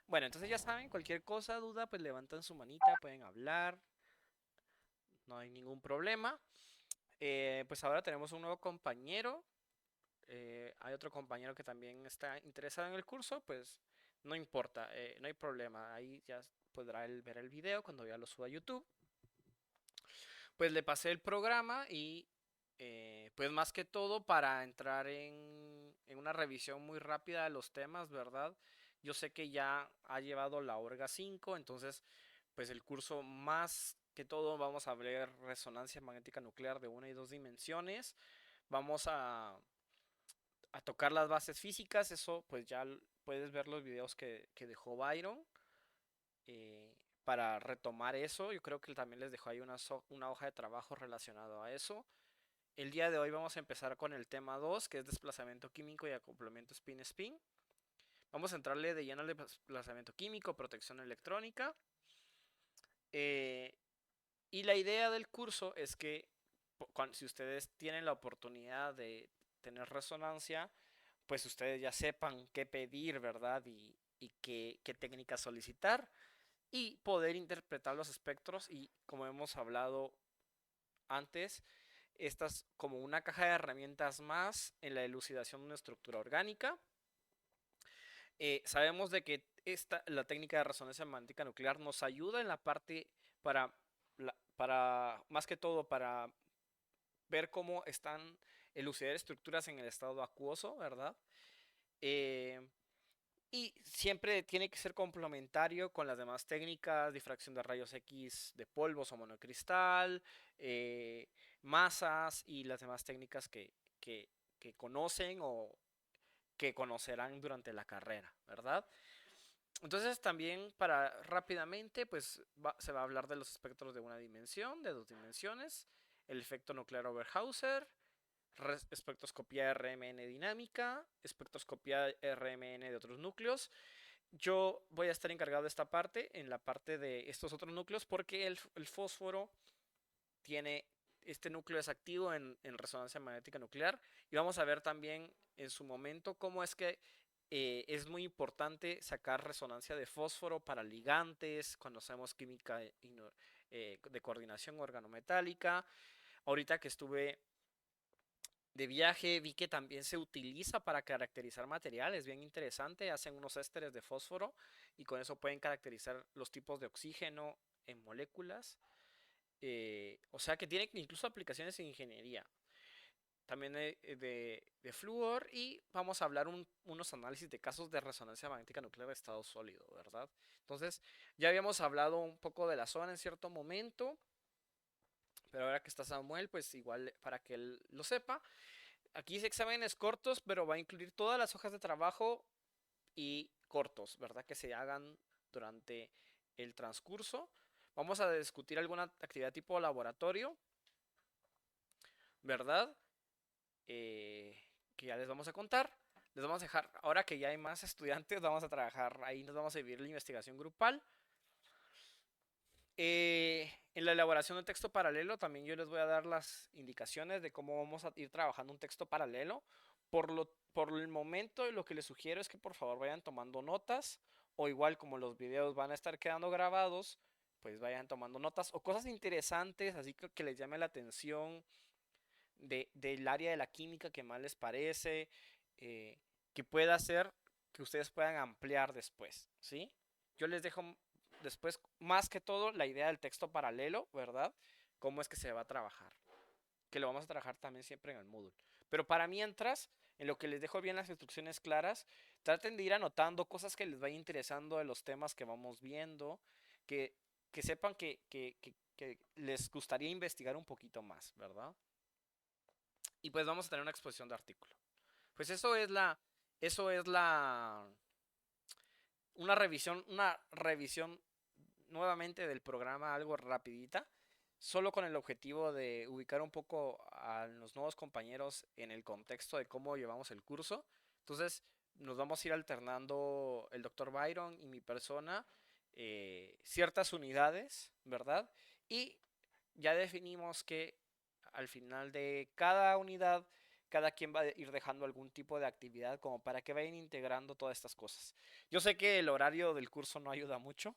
Bueno, entonces ya saben, cualquier cosa, duda, pues levantan su manita, pueden hablar, no hay ningún problema. Pues ahora tenemos un nuevo compañero. Hay otro compañero que también está interesado en el curso, pues no importa, no hay problema. Ahí ya podrá él ver el video cuando ya lo suba a YouTube. Pues le pasé el programa y pues más que todo para entrar en una revisión muy rápida de los temas, ¿verdad? Yo sé que ya ha llevado la Orga 5, entonces pues el curso más que todo vamos a ver resonancia magnética nuclear de una y dos dimensiones. Vamos a tocar las bases físicas, eso pues ya puedes ver los videos que dejó Byron para retomar eso. Yo creo que él también les dejó ahí una hoja de trabajo relacionado a eso. El día de hoy vamos a empezar con el tema 2 que es desplazamiento químico y acoplamiento spin-spin. Vamos a entrarle de lleno al desplazamiento químico, protección electrónica. Eh, y la idea del curso es que si ustedes tienen la oportunidad de tener resonancia, pues ustedes ya sepan qué pedir, ¿verdad? Y qué técnicas solicitar y poder interpretar los espectros y como hemos hablado antes, estas como una caja de herramientas más en la elucidación de una estructura orgánica. Sabemos de que la técnica de resonancia magnética nuclear nos ayuda en la parte para, para más que todo para ver cómo están elucidar estructuras en el estado acuoso, ¿verdad? Eh, Y siempre tiene que ser complementario con las demás técnicas, difracción de rayos X de polvos o monocristal, eh, masas y las demás técnicas que conocen o que conocerán durante la carrera, ¿verdad? Entonces también para rápidamente, pues se va a hablar de los espectros de una dimensión, de dos dimensiones, el efecto nuclear Overhauser, espectroscopía RMN dinámica, espectroscopía RMN de otros núcleos. Yo voy a estar encargado de esta parte, en la parte de estos otros núcleos, porque el fósforo tiene, este núcleo es activo en resonancia magnética nuclear y vamos a ver también en su momento cómo es que es muy importante sacar resonancia de fósforo para ligantes, cuando hacemos química de coordinación organometálica. Ahorita que estuve de viaje vi que también se utiliza para caracterizar materiales, bien interesante, hacen unos ésteres de fósforo y con eso pueden caracterizar los tipos de oxígeno en moléculas. O sea que tiene incluso aplicaciones en ingeniería, también de flúor y vamos a hablar unos análisis de casos de resonancia magnética nuclear de estado sólido, ¿verdad? Entonces ya habíamos hablado un poco de la zona en cierto momento, pero ahora que está Samuel, pues igual para que él lo sepa. Aquí dice exámenes cortos, pero va a incluir todas las hojas de trabajo y cortos, ¿verdad? Que se hagan durante el transcurso. Vamos a discutir alguna actividad tipo laboratorio, ¿verdad? Eh, que ya les vamos a contar. Les vamos a dejar, ahora que ya hay más estudiantes, vamos a trabajar, ahí nos vamos a vivir la investigación grupal. En la elaboración de texto paralelo también yo les voy a dar las indicaciones de cómo vamos a ir trabajando un texto paralelo. Por el momento lo que les sugiero es que por favor vayan tomando notas o igual como los videos van a estar quedando grabados, pues vayan tomando notas o cosas interesantes, así que les llame la atención del área de la química que más les parece, que pueda hacer que ustedes puedan ampliar después, ¿sí? Yo les dejo después, más que todo, la idea del texto paralelo, ¿verdad? Cómo es que se va a trabajar. Que lo vamos a trabajar también siempre en el Moodle. Pero para mientras, en lo que les dejo bien las instrucciones claras, traten de ir anotando cosas que les vaya interesando de los temas que vamos viendo, que, que sepan que les gustaría investigar un poquito más, ¿verdad? Y pues vamos a tener una exposición de artículo. Pues eso es una revisión nuevamente del programa, algo rapidita, solo con el objetivo de ubicar un poco a los nuevos compañeros en el contexto de cómo llevamos el curso. Entonces, nos vamos a ir alternando el doctor Byron y mi persona ciertas unidades, ¿verdad? Y ya definimos que al final de cada unidad cada quien va a ir dejando algún tipo de actividad como para que vayan integrando todas estas cosas. Yo sé que el horario del curso no ayuda mucho,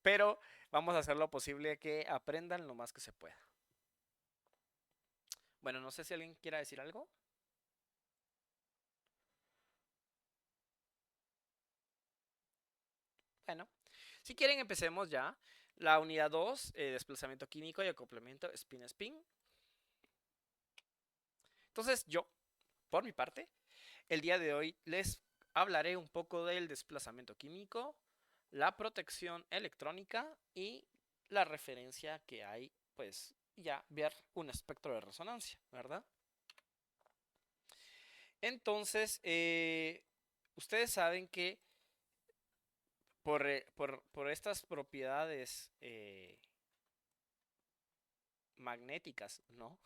pero vamos a hacer lo posible que aprendan lo más que se pueda. Bueno, no sé si alguien quiera decir algo. Bueno, si quieren empecemos ya. La unidad 2, desplazamiento químico y acoplamiento spin-spin. Entonces yo, por mi parte, el día de hoy les hablaré un poco del desplazamiento químico, la protección electrónica y la referencia que hay, pues ya ver un espectro de resonancia, ¿verdad? Entonces, ustedes saben que por estas propiedades magnéticas, ¿no?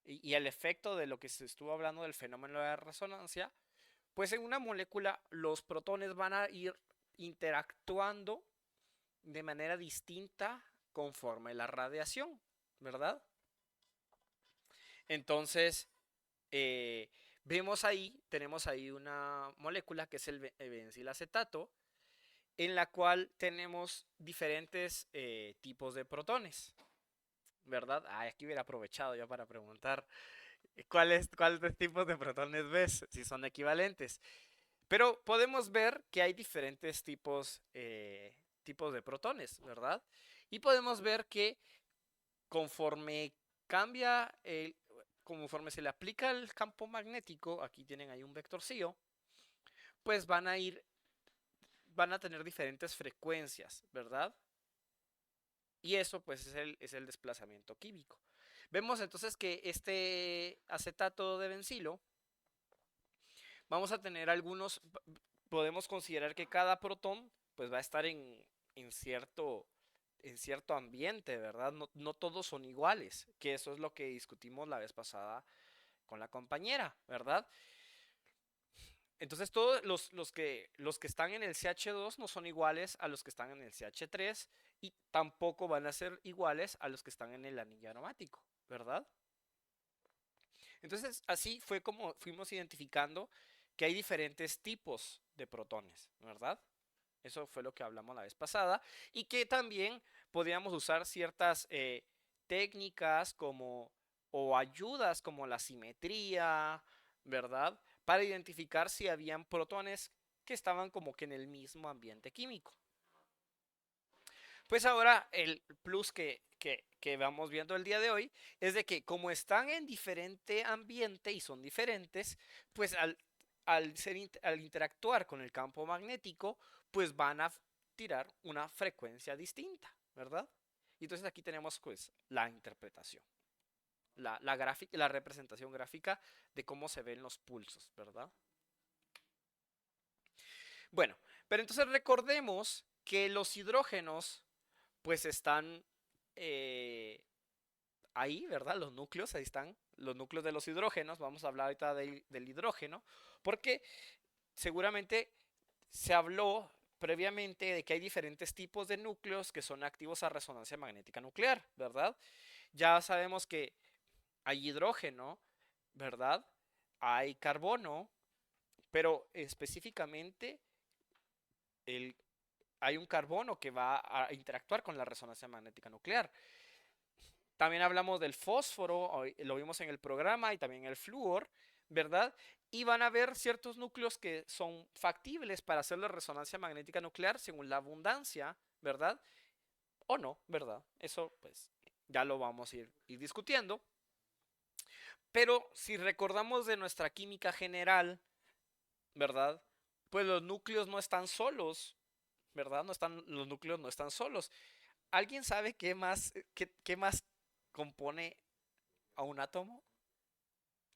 Y el efecto de lo que se estuvo hablando del fenómeno de resonancia, pues en una molécula los protones van a ir interactuando de manera distinta conforme la radiación, ¿verdad? Entonces, eh, tenemos ahí una molécula que es el benzilacetato, en la cual tenemos diferentes tipos de protones, ¿verdad? Aquí hubiera aprovechado ya para preguntar cuáles tipos de protones ves, si son equivalentes. Pero podemos ver que hay diferentes tipos de protones, ¿verdad? Y podemos ver que conforme cambia, conforme se le aplica el campo magnético, aquí tienen ahí un vectorcillo, pues van a tener diferentes frecuencias, ¿verdad? Y eso pues es el desplazamiento químico. Vemos entonces que este acetato de bencilo, vamos a tener podemos considerar que cada protón pues va a estar en en cierto ambiente, ¿verdad? No, no todos son iguales, que eso es lo que discutimos la vez pasada con la compañera, ¿verdad? Entonces todos los que están en el CH2 no son iguales a los que están en el CH3 y tampoco van a ser iguales a los que están en el anillo aromático, ¿verdad? Entonces así fue como fuimos identificando que hay diferentes tipos de protones, ¿verdad? Eso fue lo que hablamos la vez pasada y que también podríamos usar ciertas técnicas o ayudas como la simetría, ¿verdad? Para identificar si habían protones que estaban como que en el mismo ambiente químico. Pues ahora el plus que vamos viendo el día de hoy es de que como están en diferente ambiente y son diferentes, pues al interactuar con el campo magnético, pues van a tirar una frecuencia distinta, ¿verdad? Y entonces aquí tenemos pues la interpretación, la representación gráfica de cómo se ven los pulsos, ¿verdad? Bueno, pero entonces recordemos que los hidrógenos pues están eh, ahí, ¿verdad? Los núcleos, ahí están los núcleos de los hidrógenos. Vamos a hablar ahorita del hidrógeno, porque seguramente se habló previamente de que hay diferentes tipos de núcleos que son activos a resonancia magnética nuclear, ¿verdad? Ya sabemos que hay hidrógeno, ¿verdad? Hay carbono, pero específicamente el, hay un carbono que va a interactuar con la resonancia magnética nuclear. También hablamos del fósforo, lo vimos en el programa, y también el flúor, ¿verdad? Y van a haber ciertos núcleos que son factibles para hacer la resonancia magnética nuclear según la abundancia, ¿verdad? O no, ¿verdad? Eso pues ya lo vamos a ir discutiendo. Pero si recordamos de nuestra química general, ¿verdad? Pues los núcleos no están solos, ¿verdad? Los núcleos no están solos. ¿Alguien sabe qué más compone a un átomo,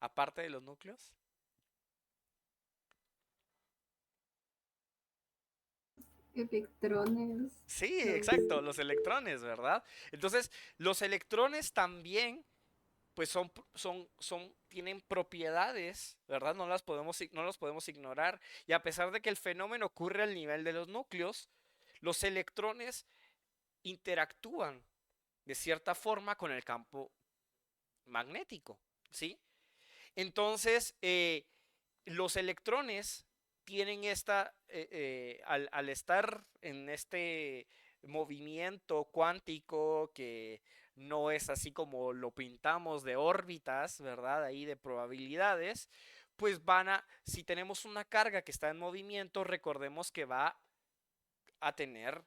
aparte de los núcleos? Electrones, Sí, los... exacto, los electrones, ¿verdad? Entonces, los electrones también, pues tienen propiedades, ¿verdad? No los podemos ignorar. Y a pesar de que el fenómeno ocurre al nivel de los núcleos, los electrones interactúan de cierta forma con el campo magnético, ¿sí? Entonces, los electrones tienen al estar en este movimiento cuántico que no es así como lo pintamos de órbitas, ¿verdad? Ahí de probabilidades, pues si tenemos una carga que está en movimiento, recordemos que va a tener,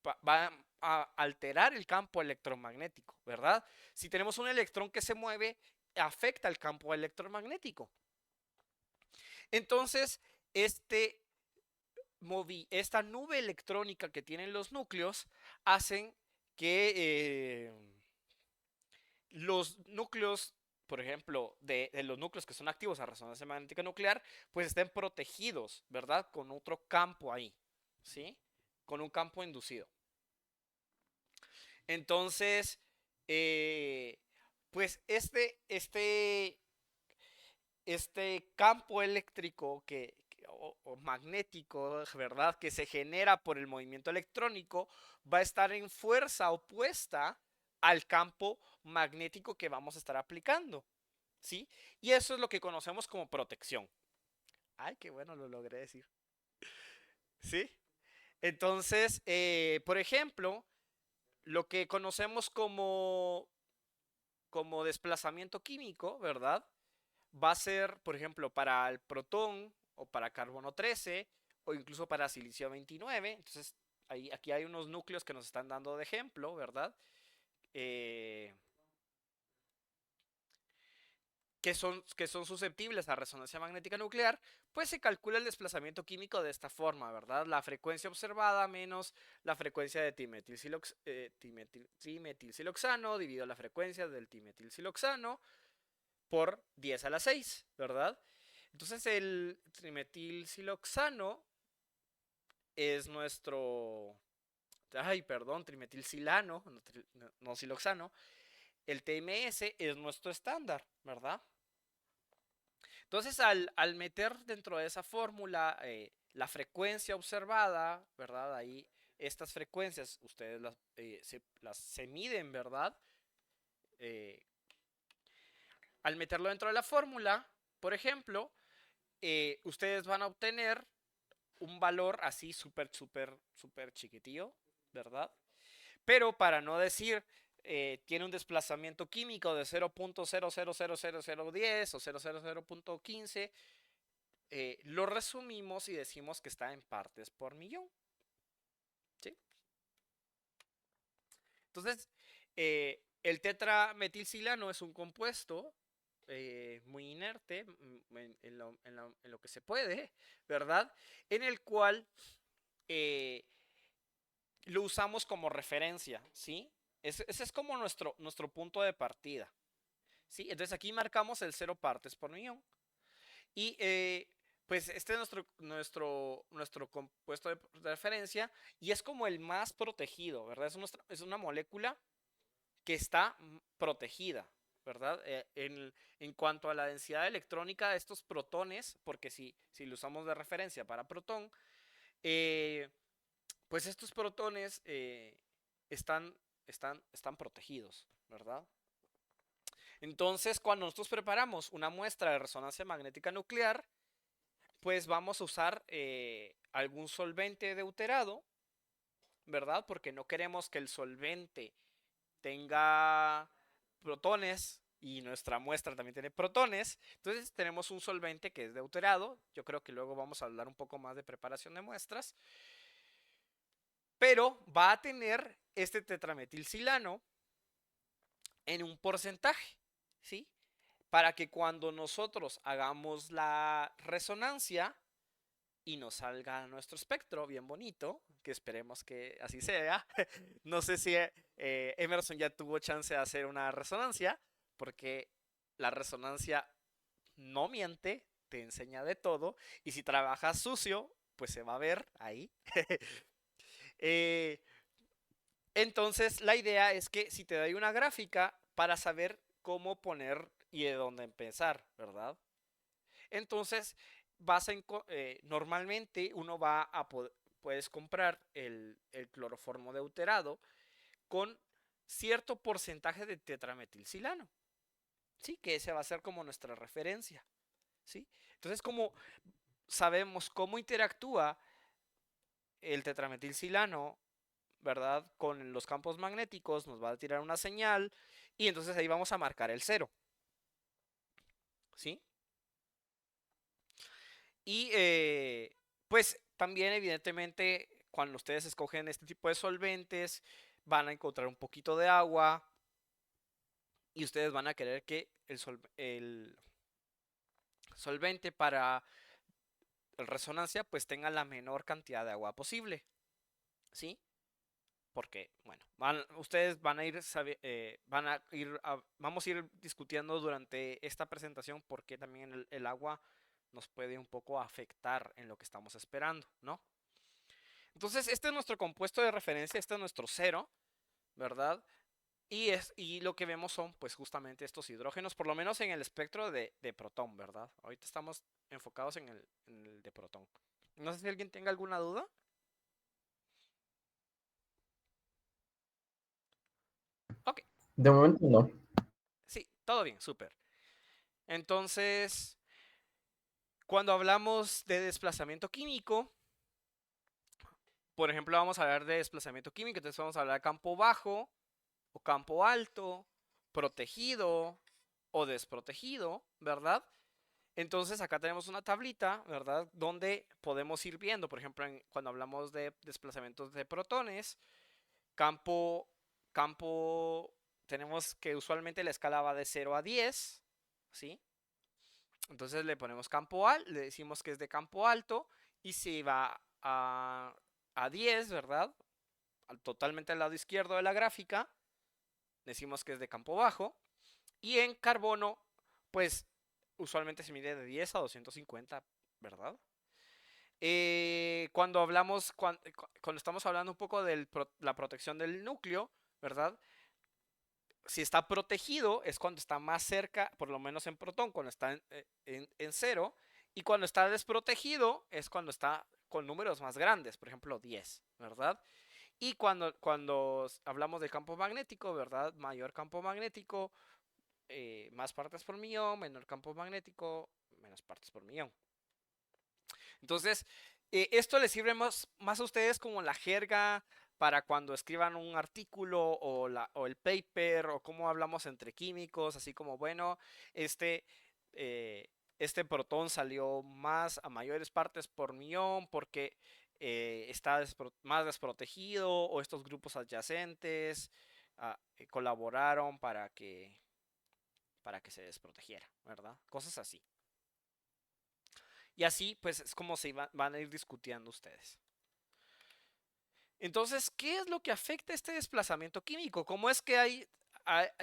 va a alterar el campo electromagnético, ¿verdad? Si tenemos un electrón que se mueve, afecta el campo electromagnético. Entonces, este esta nube electrónica que tienen los núcleos hacen que los núcleos, por ejemplo, de los núcleos que son activos a resonancia magnética nuclear, pues estén protegidos, ¿verdad? Con otro campo ahí, ¿sí? Con un campo inducido. Entonces, eh, pues este campo eléctrico o magnético, ¿verdad? Que se genera por el movimiento electrónico, va a estar en fuerza opuesta al campo magnético que vamos a estar aplicando, ¿sí? Y eso es lo que conocemos como protección. Ay, qué bueno, lo logré decir. ¿Sí? Entonces, por ejemplo, lo que conocemos como desplazamiento químico, ¿verdad? Va a ser, por ejemplo, para el protón o para carbono 13 o incluso para silicio 29. Entonces, aquí hay unos núcleos que nos están dando de ejemplo, ¿verdad? Eh, que son susceptibles a resonancia magnética nuclear, pues se calcula el desplazamiento químico de esta forma, ¿verdad? La frecuencia observada menos la frecuencia de trimetilsiloxano dividido la frecuencia del trimetilsiloxano por 10 a la 6, ¿verdad? Entonces el trimetilsiloxano es nuestro, ay, perdón, trimetilsilano, no siloxano. El TMS es nuestro estándar, ¿verdad? Entonces al meter dentro de esa fórmula la frecuencia observada, ¿verdad? Ahí estas frecuencias ustedes se miden, ¿verdad? Eh, al meterlo dentro de la fórmula, por ejemplo, ustedes van a obtener un valor así súper, súper, súper chiquitillo, ¿verdad? Pero para no decir tiene un desplazamiento químico de 0.000010 o 0.0015, lo resumimos y decimos que está en partes por millón. ¿Sí? Entonces, el tetrametilsilano es un compuesto muy inerte en lo que se puede, ¿verdad? En el cual lo usamos como referencia, ¿sí? Ese es como nuestro punto de partida, ¿sí? Entonces aquí marcamos el 0 partes por millón. Y pues este es nuestro compuesto de referencia y es como el más protegido, ¿verdad? Es una molécula que está protegida, ¿verdad? En cuanto a la densidad electrónica de estos protones, porque si lo usamos de referencia para protón, eh, pues estos protones están, están protegidos, ¿verdad? Entonces, cuando nosotros preparamos una muestra de resonancia magnética nuclear, pues vamos a usar algún solvente deuterado, ¿verdad? Porque no queremos que el solvente tenga protones y nuestra muestra también tiene protones. Entonces tenemos un solvente que es deuterado. Yo creo que luego vamos a hablar un poco más de preparación de muestras. Pero va a tener este tetrametilsilano en un porcentaje, ¿sí? Para que cuando nosotros hagamos la resonancia y nos salga nuestro espectro bien bonito, que esperemos que así sea. No sé si Emerson ya tuvo chance de hacer una resonancia, porque la resonancia no miente, te enseña de todo, y si trabajas sucio, pues se va a ver ahí. eh, entonces, la idea es que si te doy una gráfica para saber cómo poner y de dónde empezar, ¿verdad? Entonces, normalmente uno puedes comprar el cloroformo deuterado con cierto porcentaje de tetrametilsilano. ¿sí? Que ese va a ser como nuestra referencia, ¿sí? Entonces, como sabemos cómo interactúa el tetrametilsilano, ¿verdad? Con los campos magnéticos, nos va a tirar una señal y entonces ahí vamos a marcar el cero, ¿sí? Y pues también evidentemente cuando ustedes escogen este tipo de solventes van a encontrar un poquito de agua y ustedes van a querer que el solvente para resonancia pues tenga la menor cantidad de agua posible, ¿sí? Porque, bueno, ustedes van a ir, vamos a ir discutiendo durante esta presentación por qué también el agua nos puede un poco afectar en lo que estamos esperando, ¿no? Entonces, este es nuestro compuesto de referencia, este es nuestro cero, ¿verdad? Y lo que vemos son, pues, justamente estos hidrógenos, por lo menos en el espectro de protón, ¿verdad? Ahorita estamos enfocados en el de protón. No sé si alguien tenga alguna duda. Ok, De momento no. sí, todo bien, súper. Entonces, cuando hablamos de desplazamiento químico, por ejemplo, vamos a hablar de desplazamiento químico, entonces vamos a hablar de campo bajo o campo alto, protegido o desprotegido, ¿verdad? Entonces acá tenemos una tablita, ¿verdad? Donde podemos ir viendo, por ejemplo, cuando hablamos de desplazamientos de protones, campo, campo, tenemos que usualmente la escala va de 0 a 10, ¿sí? Entonces le ponemos campo alto, le decimos que es de campo alto y si va a 10, ¿verdad? Totalmente al lado izquierdo de la gráfica, decimos que es de campo bajo. Y en carbono, pues usualmente se mide de 10 a 250, ¿verdad? Cuando hablamos, cuando estamos hablando un poco de la protección del núcleo, ¿verdad? Si está protegido es cuando está más cerca, por lo menos en protón, cuando está en cero. Y cuando está desprotegido es cuando está con números más grandes, por ejemplo 10, ¿verdad? Y cuando hablamos de campo magnético, ¿verdad? Mayor campo magnético, más partes por millón, menor campo magnético, menos partes por millón. Entonces, esto les sirve más a ustedes como la jerga para cuando escriban un artículo o el paper o cómo hablamos entre químicos, así como, bueno, este, eh, este protón salió más a mayores partes por millón porque está más desprotegido o estos grupos adyacentes colaboraron para que se desprotegiera, ¿verdad? Cosas así. Y así, pues es como se van a ir discutiendo ustedes. Entonces, ¿qué es lo que afecta este desplazamiento químico? ¿Cómo es que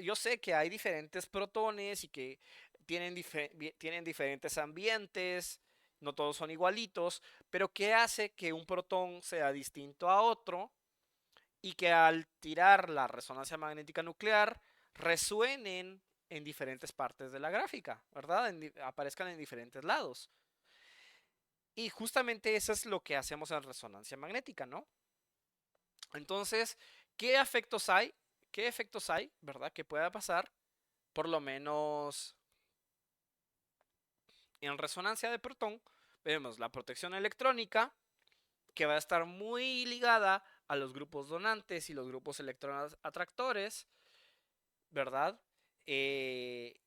yo sé que hay diferentes protones y que tienen diferentes ambientes, no todos son igualitos, pero ¿qué hace que un protón sea distinto a otro y que al tirar la resonancia magnética nuclear resuenen en diferentes partes de la gráfica, ¿verdad? Aparezcan en diferentes lados. Y justamente eso es lo que hacemos en resonancia magnética, ¿no? Entonces, ¿qué efectos hay? ¿Qué efectos hay, verdad? Que pueda pasar, por lo menos en resonancia de protón, vemos la protección electrónica, que va a estar muy ligada a los grupos donantes y los grupos electrones atractores, ¿verdad? Eh,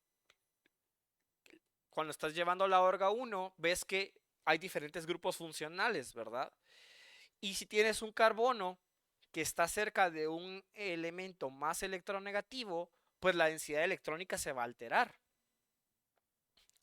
Cuando estás llevando la orga 1, ves que hay diferentes grupos funcionales, ¿verdad? Y si tienes un carbono que está cerca de un elemento más electronegativo, pues la densidad electrónica se va a alterar.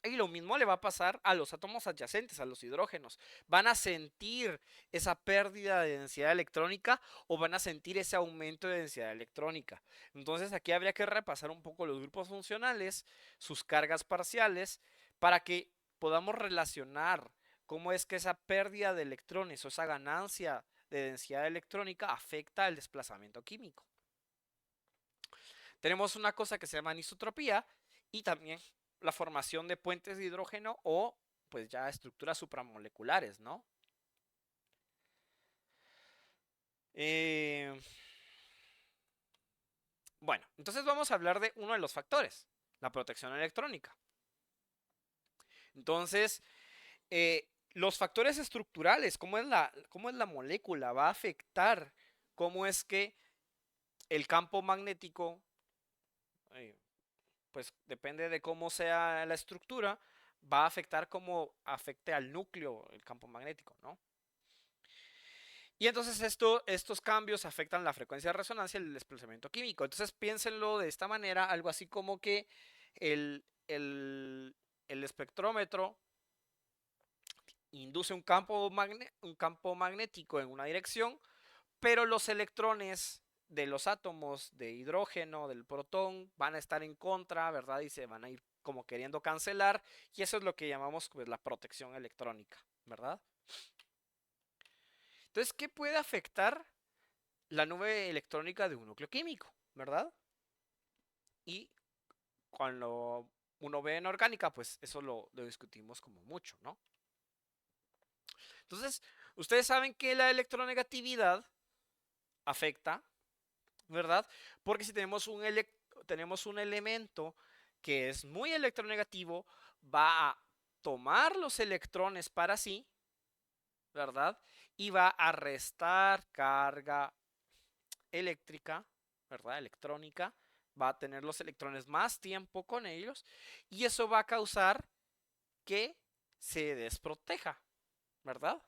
Y lo mismo le va a pasar a los átomos adyacentes, a los hidrógenos. Van a sentir esa pérdida de densidad electrónica o van a sentir ese aumento de densidad electrónica. Entonces aquí habría que repasar un poco los grupos funcionales, sus cargas parciales, para que podamos relacionar cómo es que esa pérdida de electrones o esa ganancia de densidad electrónica afecta el desplazamiento químico. Tenemos una cosa que se llama anisotropía y también la formación de puentes de hidrógeno o pues ya estructuras supramoleculares, ¿no? Eh, bueno, entonces vamos a hablar de uno de los factores. la protección electrónica. Entonces, los factores estructurales, cómo es la molécula, va a afectar cómo es que el campo magnético, eh, pues depende de cómo sea la estructura, va a afectar cómo afecte al núcleo el campo magnético, ¿no? Y entonces estos cambios afectan la frecuencia de resonancia y el desplazamiento químico. Entonces piénsenlo de esta manera, algo así como que el, el, el espectrómetro induce un campo magnético en una dirección, pero los electrones de los átomos de hidrógeno, del protón, van a estar en contra, ¿verdad? Y se van a ir como queriendo cancelar, y eso es lo que llamamos pues, la protección electrónica, ¿verdad? Entonces, ¿qué puede afectar la nube electrónica de un núcleo químico, ¿verdad? Y cuando uno ve en orgánica, pues eso lo discutimos como mucho, ¿no? Entonces, ustedes saben que la electronegatividad afecta, ¿verdad? Porque si tenemos un elemento que es muy electronegativo, va a tomar los electrones para sí, ¿verdad? Y va a restar carga eléctrica, ¿verdad? Electrónica, va a tener los electrones más tiempo con ellos y eso va a causar que se desproteja, ¿verdad?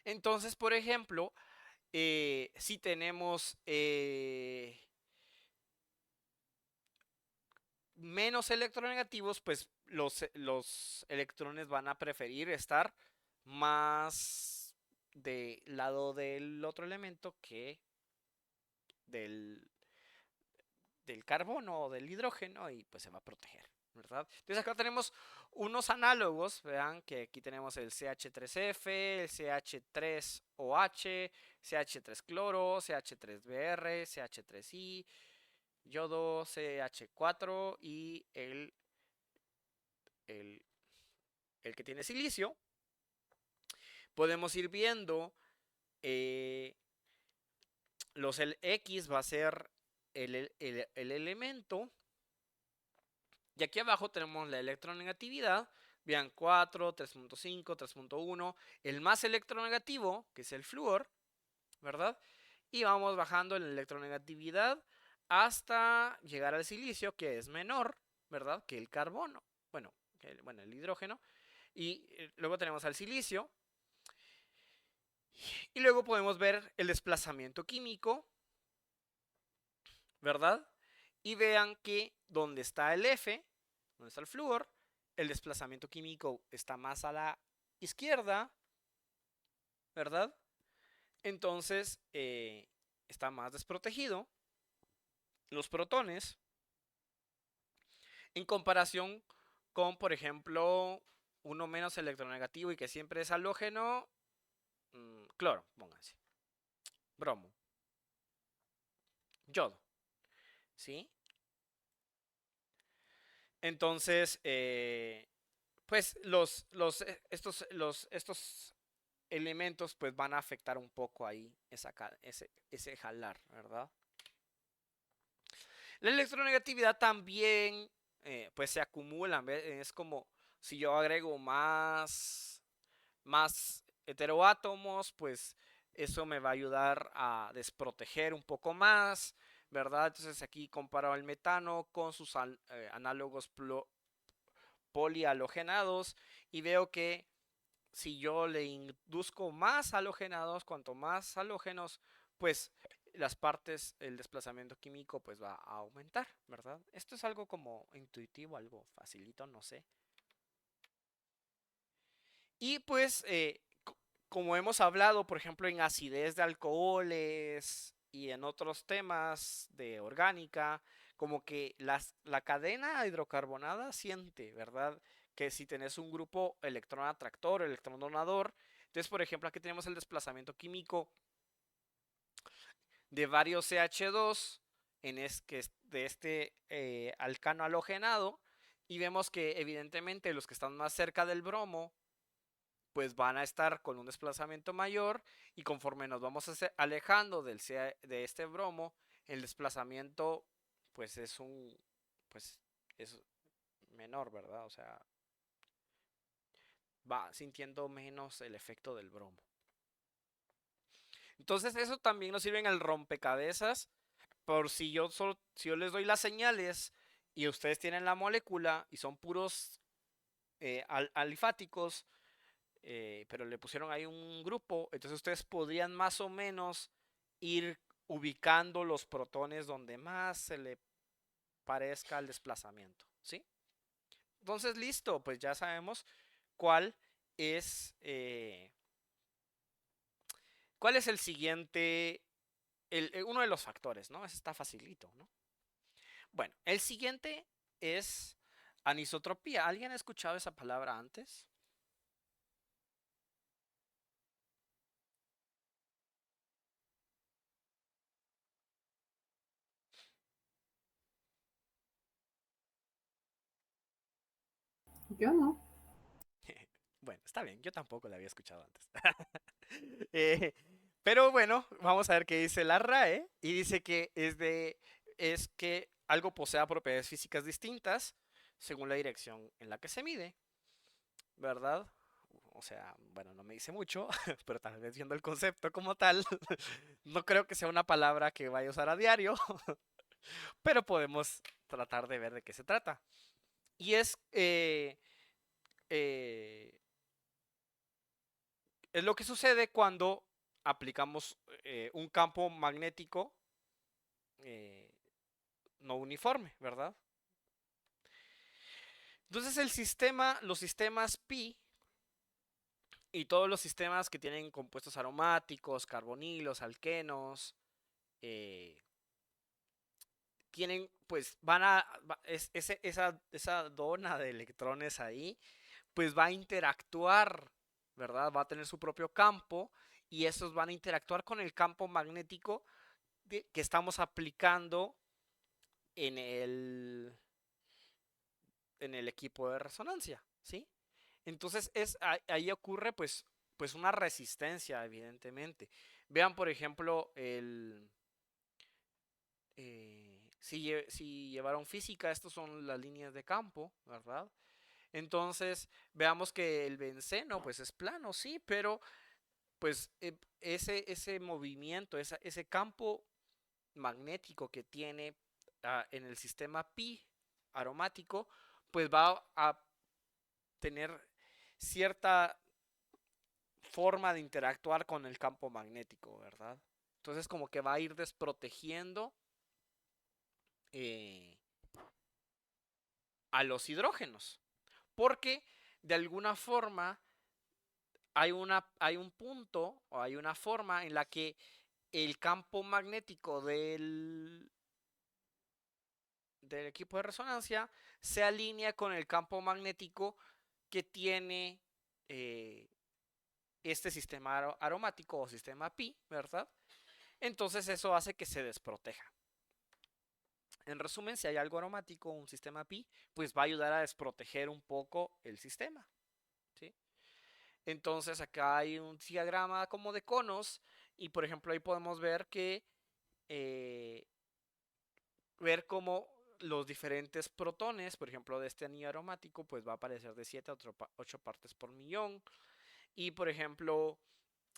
Entonces, por ejemplo, si tenemos menos electronegativos, pues los electrones van a preferir estar más del lado del otro elemento que del, del carbono o del hidrógeno y pues se va a proteger, ¿verdad? Entonces acá tenemos unos análogos, vean que aquí tenemos el CH3F, el CH3OH, CH3 cloro, CH3Br, CH3I, yodo, CH4 y el, el que tiene silicio. Podemos ir viendo el X va a ser el elemento. Y aquí abajo tenemos la electronegatividad. Vean 4, 3.5, 3.1. El más electronegativo, que es el flúor, ¿verdad? Y vamos bajando la electronegatividad hasta llegar al silicio, que es menor, ¿verdad? Que el carbono. Bueno, el hidrógeno. Y luego tenemos al silicio. Y luego podemos ver el desplazamiento químico, ¿verdad? Y vean que donde está el F, donde está el flúor, el desplazamiento químico está más a la izquierda, ¿verdad? Entonces está más desprotegido los protones en comparación con, por ejemplo, uno menos electronegativo y que siempre es halógeno, cloro, pónganse, bromo, yodo, ¿sí? Entonces, pues estos elementos pues van a afectar un poco ahí ese jalar, ¿verdad? La electronegatividad también pues se acumula, es como si yo agrego más heteroátomos, pues eso me va a ayudar a desproteger un poco más, ¿verdad? Entonces aquí comparo al metano con sus análogos polihalogenados y veo que si yo le induzco más halogenados, cuanto más halógenos, pues el desplazamiento químico pues va a aumentar, ¿verdad? Esto es algo como intuitivo, algo facilito, no sé. Y pues, como hemos hablado, por ejemplo, en acidez de alcoholes y en otros temas de orgánica, como que la cadena hidrocarbonada siente, ¿verdad? Que si tenés un grupo electrón atractor, electrón donador, entonces, por ejemplo, aquí tenemos el desplazamiento químico de varios CH2 de este alcano halogenado y vemos que evidentemente los que están más cerca del bromo pues van a estar con un desplazamiento mayor y conforme nos vamos alejando de este bromo, el desplazamiento pues pues es menor, ¿verdad? O sea, va sintiendo menos el efecto del bromo. Entonces eso también nos sirve en el rompecabezas, por si yo les doy las señales y ustedes tienen la molécula y son puros alifáticos, pero le pusieron ahí un grupo, entonces ustedes podrían más o menos ir ubicando los protones donde más se le parezca el desplazamiento, ¿sí? Entonces, listo, pues ya sabemos cuál es, eh, cuál es el siguiente, uno de los factores, ¿no? Ese está facilito, ¿no? Bueno, el siguiente es anisotropía. ¿Alguien ha escuchado esa palabra antes? Yo no. Bueno, está bien, yo tampoco la había escuchado antes. Eh, pero bueno, vamos a ver qué dice la RAE. Y dice que es que algo posea propiedades físicas distintas según la dirección en la que se mide, ¿verdad? O sea, bueno, no me dice mucho, pero tal vez viendo el concepto como tal, no creo que sea una palabra que vaya a usar a diario, pero podemos tratar de ver de qué se trata. Y eh, es lo que sucede cuando aplicamos un campo magnético eh, no uniforme, ¿verdad? Entonces los sistemas pi y todos los sistemas que tienen compuestos aromáticos, carbonilos, alquenos, eh, tienen, pues esa dona de electrones ahí, pues va a interactuar, ¿verdad? Va a tener su propio campo y esos van a interactuar con el campo magnético que estamos aplicando en en el equipo de resonancia, ¿sí? Entonces ahí ocurre pues una resistencia, evidentemente. Vean, por ejemplo, si llevaron física, estas son las líneas de campo, ¿verdad? Entonces, veamos que el benceno, pues es plano, sí, pero pues ese movimiento, ese campo magnético que tiene en el sistema pi aromático, pues va a tener cierta forma de interactuar con el campo magnético, ¿verdad? Entonces como que va a ir desprotegiendo eh, a los hidrógenos, porque de alguna forma hay un punto o hay una forma en la que el campo magnético del equipo de resonancia se alinea con el campo magnético que tiene eh, este sistema aromático o sistema pi, ¿verdad? Entonces eso hace que se desproteja. En resumen, si hay algo aromático, un sistema pi, pues va a ayudar a desproteger un poco el sistema, ¿sí? Entonces acá hay un diagrama como de conos y por ejemplo ahí podemos ver eh, ver cómo los diferentes protones, por ejemplo de este anillo aromático, pues va a aparecer de 7 a 8 partes por millón. Y por ejemplo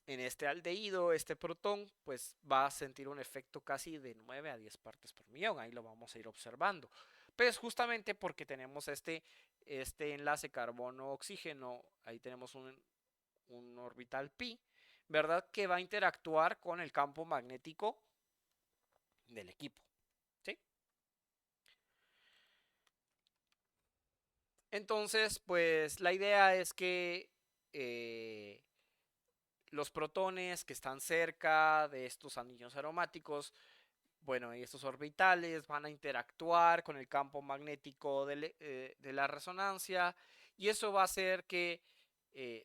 en este aldehído, este protón, pues va a sentir un efecto casi de 9 a 10 partes por millón. Ahí lo vamos a ir observando. Pues justamente porque tenemos este enlace carbono-oxígeno, ahí tenemos un orbital pi, ¿verdad? Que va a interactuar con el campo magnético del equipo, ¿sí? Entonces, pues la idea es que los protones que están cerca de estos anillos aromáticos, bueno, y estos orbitales van a interactuar con el campo magnético de la resonancia y eso va a hacer que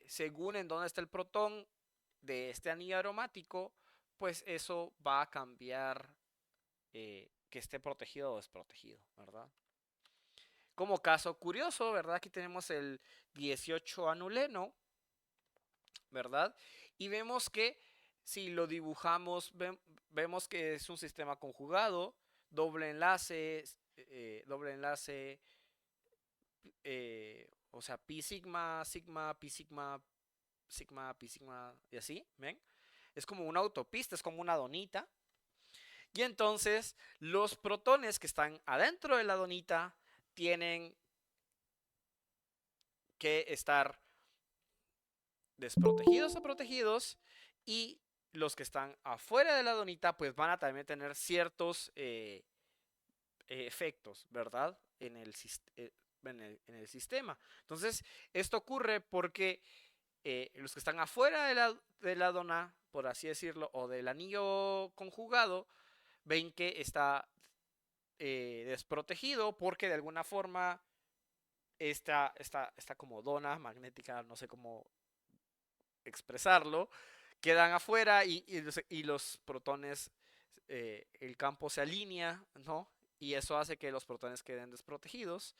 según en dónde está el protón de este anillo aromático, pues eso va a cambiar que esté protegido o desprotegido, ¿verdad? Como caso curioso, ¿verdad? Aquí tenemos el 18 anuleno, ¿verdad? Y vemos que si lo dibujamos, vemos que es un sistema conjugado doble enlace, doble enlace, o sea, pi sigma, sigma, pi sigma, sigma, pi sigma, y así, ¿ven? Es como una autopista, es como una donita. Y entonces los protones que están adentro de la donita tienen que estar desprotegidos o protegidos, y los que están afuera de la donita pues van a también tener ciertos efectos, ¿verdad? En el sistema. Entonces, esto ocurre porque los que están afuera de la dona, por así decirlo, o del anillo conjugado, ven que está desprotegido porque de alguna forma esta como dona magnética, no sé cómo expresarlo, quedan afuera y los protones, el campo se alinea, ¿no? Y eso hace que los protones queden desprotegidos.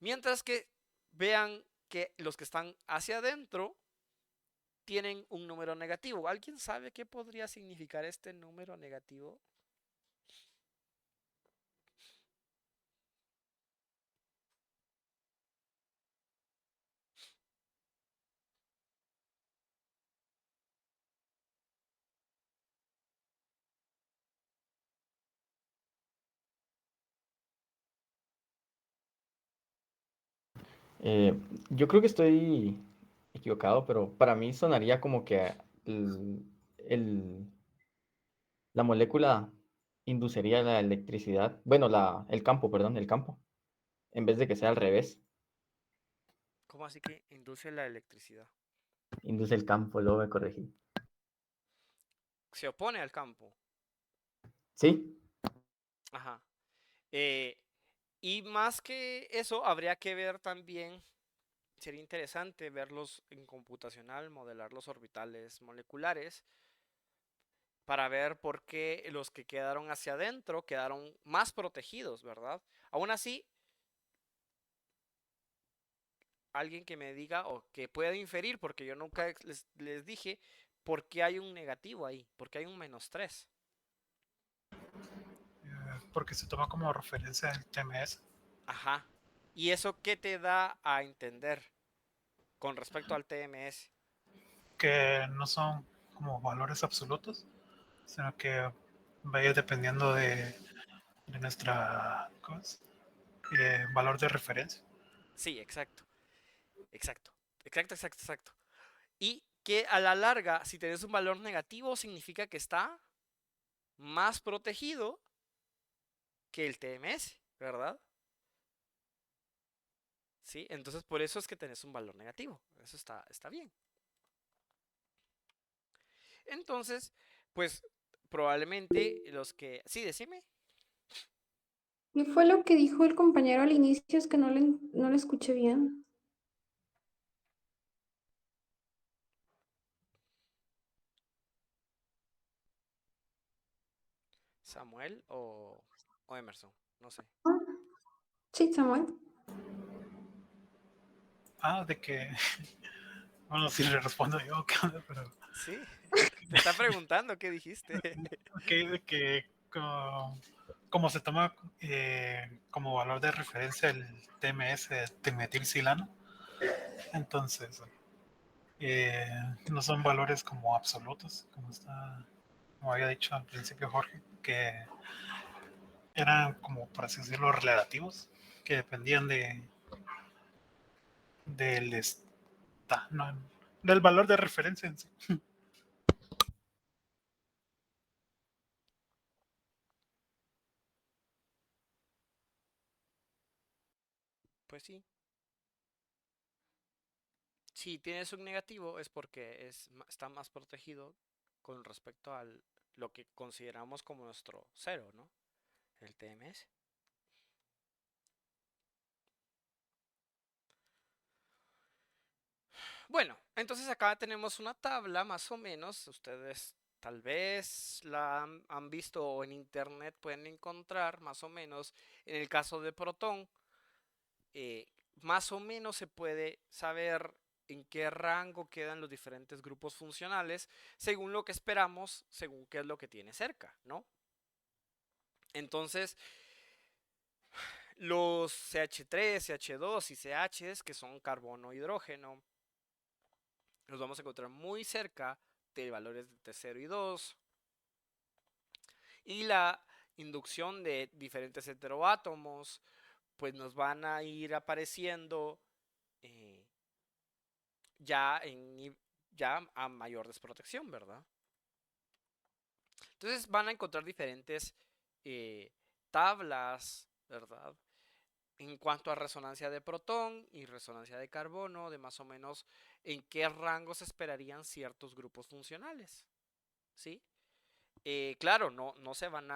Mientras que vean que los que están hacia adentro tienen un número negativo. ¿Alguien sabe qué podría significar este número negativo? Eh, yo creo que estoy equivocado, pero para mí sonaría como que el- el- la molécula induciría la electricidad, bueno, el campo, perdón, el campo, en vez de que sea al revés, ¿Cómo así que induce la electricidad? induce el campo, luego me corregí. Se opone al campo. Sí, Ajá. Eh, y más que eso, habría que ver también, sería interesante verlos en computacional, modelar los orbitales moleculares, para ver por qué los que quedaron hacia adentro quedaron más protegidos, ¿verdad? Aún así, alguien que me diga o que pueda inferir, porque yo nunca les dije por qué hay un negativo ahí, por qué hay un -3. Porque se toma como referencia el TMS, Ajá. ¿Y eso qué te da a entender con respecto al TMS? que no son como valores absolutos, sino que va a ir dependiendo de nuestra valor de referencia. Sí, exacto, exacto, exacto, exacto, exacto. Y que a la larga, si tenés un valor negativo, significa que está más protegido que el TMS, ¿verdad? Sí, entonces por eso es que tenés un valor negativo. Eso está bien. Entonces, pues probablemente los que... Sí, decime. ¿Qué fue lo que dijo el compañero al inicio? Es que no le escuché bien. Samuel o Emerson, no sé. Ah, sí, Samuel. De que, bueno, si le respondo yo, ¿qué onda? Pero, Sí, te está preguntando qué dijiste. de que como se toma como valor de referencia el TMS, trimetilsilano, entonces eh, no son valores como absolutos, como había dicho al principio Jorge, que eran como, por así decirlo, relativos, que dependían del, no, del valor de referencia en sí. Pues sí. Si tienes un negativo es porque está más protegido con respecto a lo que consideramos como nuestro cero, ¿no? El TMS. Bueno, entonces acá tenemos una tabla más o menos. Ustedes tal vez la han visto o en internet pueden encontrar más o menos. En el caso de protón, eh, más o menos se puede saber en qué rango quedan los diferentes grupos funcionales según lo que esperamos, según qué es lo que tiene cerca, ¿no? Entonces, los CH3, CH2 y CHs, que son carbono-hidrógeno, los vamos a encontrar muy cerca de valores de T0 y 2. Y la inducción de diferentes heteroátomos, pues nos van a ir apareciendo eh, ya a mayor desprotección, ¿verdad? Entonces van a encontrar diferentes tablas, ¿verdad? En cuanto a resonancia de protón y resonancia de carbono, de más o menos en qué rangos esperarían ciertos grupos funcionales, ¿sí? Claro, no se van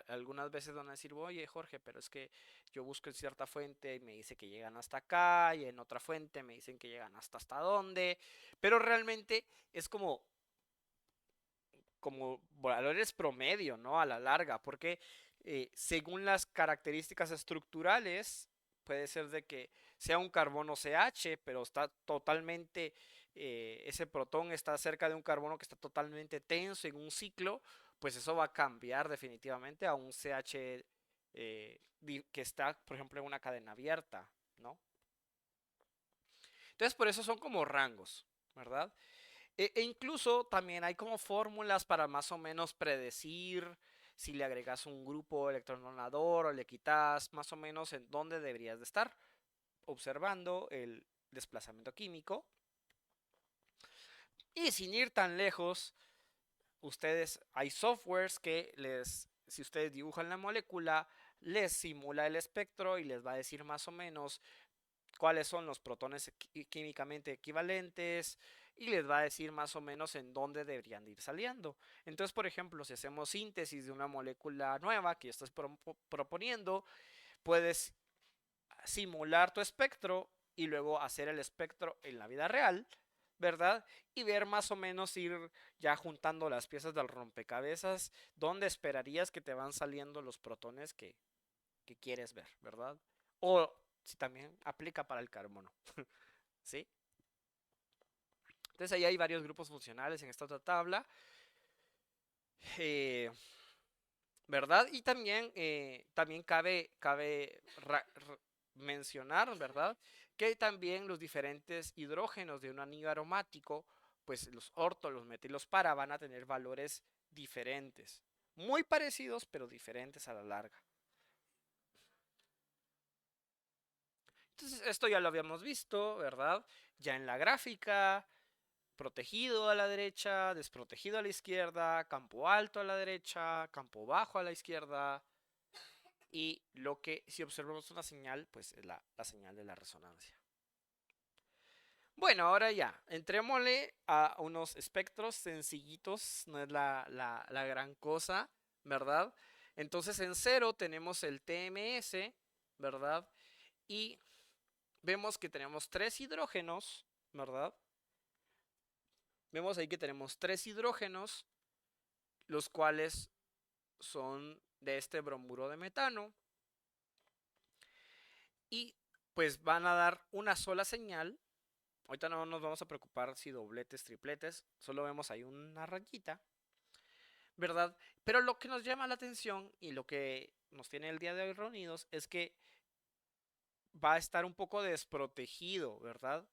algunas veces van a decir, oye Jorge, pero es que yo busco en cierta fuente y me dice que llegan hasta acá, y en otra fuente me dicen que llegan hasta dónde, pero realmente es como valores promedio, ¿no? A la larga, porque según las características estructurales, puede ser de que sea un carbono CH, pero está totalmente, ese protón está cerca de un carbono que está totalmente tenso en un ciclo, pues eso va a cambiar definitivamente a un CH que está, por ejemplo, en una cadena abierta, ¿no? Entonces, por eso son como rangos, ¿verdad? E incluso también hay como fórmulas para más o menos predecir si le agregas un grupo electronador o le quitas más o menos en dónde deberías de estar, observando el desplazamiento químico. Y sin ir tan lejos, hay softwares que si ustedes dibujan la molécula, les simula el espectro y les va a decir más o menos cuáles son los protones químicamente equivalentes y les va a decir más o menos en dónde deberían de ir saliendo. Entonces, por ejemplo, si hacemos síntesis de una molécula nueva que estás proponiendo, puedes simular tu espectro y luego hacer el espectro en la vida real, ¿verdad? Y ver más o menos ir ya juntando las piezas del rompecabezas, dónde esperarías que te van saliendo los protones que quieres ver, ¿verdad? O si también aplica para el carbono, ¿sí? Entonces ahí hay varios grupos funcionales en esta otra tabla, ¿verdad? Y también cabe mencionar, ¿verdad? Que también los diferentes hidrógenos de un anillo aromático, pues los orto, los meta y los para van a tener valores diferentes, muy parecidos pero diferentes a la larga. Entonces esto ya lo habíamos visto, ¿verdad? Ya en la gráfica, protegido a la derecha, desprotegido a la izquierda, campo alto a la derecha, campo bajo a la izquierda. Y si observamos una señal, pues es la señal de la resonancia. Bueno, ahora ya, entrémosle a unos espectros sencillitos, no es la gran cosa, ¿verdad? Entonces en 0 tenemos el TMS, ¿verdad? Y vemos que tenemos 3 hidrógenos, ¿verdad? Vemos ahí que tenemos 3 hidrógenos, los cuales son de este bromuro de metano. Y pues van a dar una sola señal. Ahorita no nos vamos a preocupar si dobletes, tripletes. Solo vemos ahí una rayita, ¿verdad? Pero lo que nos llama la atención y lo que nos tiene el día de hoy reunidos es que va a estar un poco desprotegido, ¿verdad?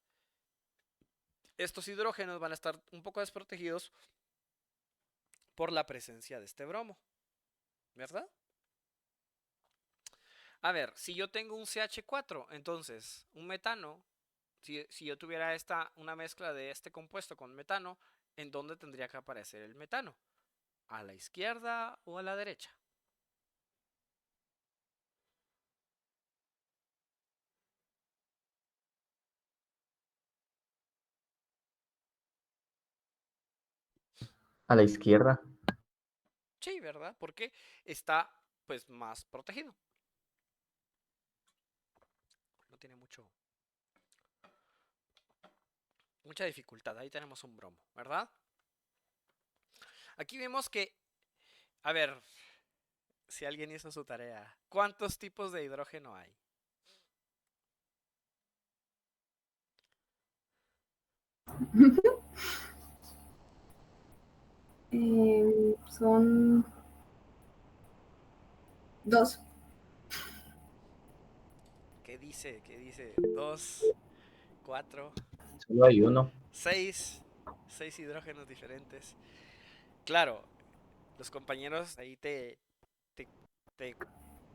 Estos hidrógenos van a estar un poco desprotegidos por la presencia de este bromo, ¿verdad? A ver, si yo tengo un CH4, entonces un metano, si yo tuviera una mezcla de este compuesto con metano, ¿en dónde tendría que aparecer el metano? ¿A la izquierda o a la derecha? A la izquierda. Sí, ¿verdad? Porque está pues más protegido. No tiene mucha dificultad. Ahí tenemos un bromo, ¿verdad? Aquí vemos que, a ver, si alguien hizo su tarea, ¿cuántos tipos de hidrógeno hay? Son 2. ¿Qué dice? ¿Qué dice? 2, 4, Solo hay uno. 6. 6 hidrógenos diferentes. Claro, los compañeros ahí te, te,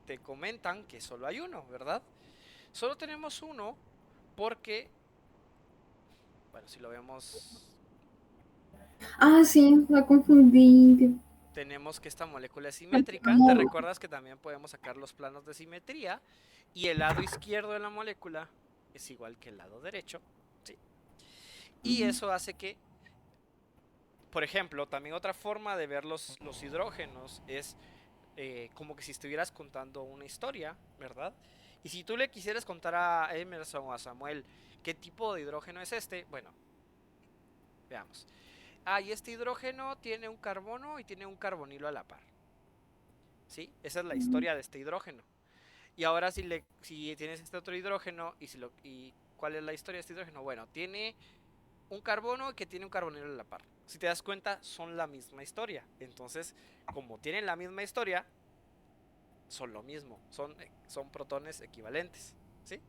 te comentan que solo hay uno, ¿verdad? Solo tenemos uno porque, bueno, si lo vemos, Ah, sí, la confundí. tenemos que esta molécula es Falta simétrica. ¿Te como- recuerdas que también podemos sacar los planos de simetría? Y el lado izquierdo de la molécula es igual que el lado derecho, ¿sí? Y eso hace que, por ejemplo, también otra forma de ver los hidrógenos es como que si estuvieras contando una historia, ¿verdad? Y si tú le quisieras contar a Emerson o a Samuel qué tipo de hidrógeno es este, bueno, veamos. Ah, y este hidrógeno tiene un carbono y tiene un carbonilo a la par. ¿Sí? Esa es la historia de este hidrógeno. Y ahora si tienes este otro hidrógeno y ¿cuál es la historia de este hidrógeno? Bueno, tiene un carbono que tiene un carbonilo a la par. Si te das cuenta, son la misma historia. Entonces, como tienen la misma historia, son lo mismo. Son protones equivalentes. ¿Sí?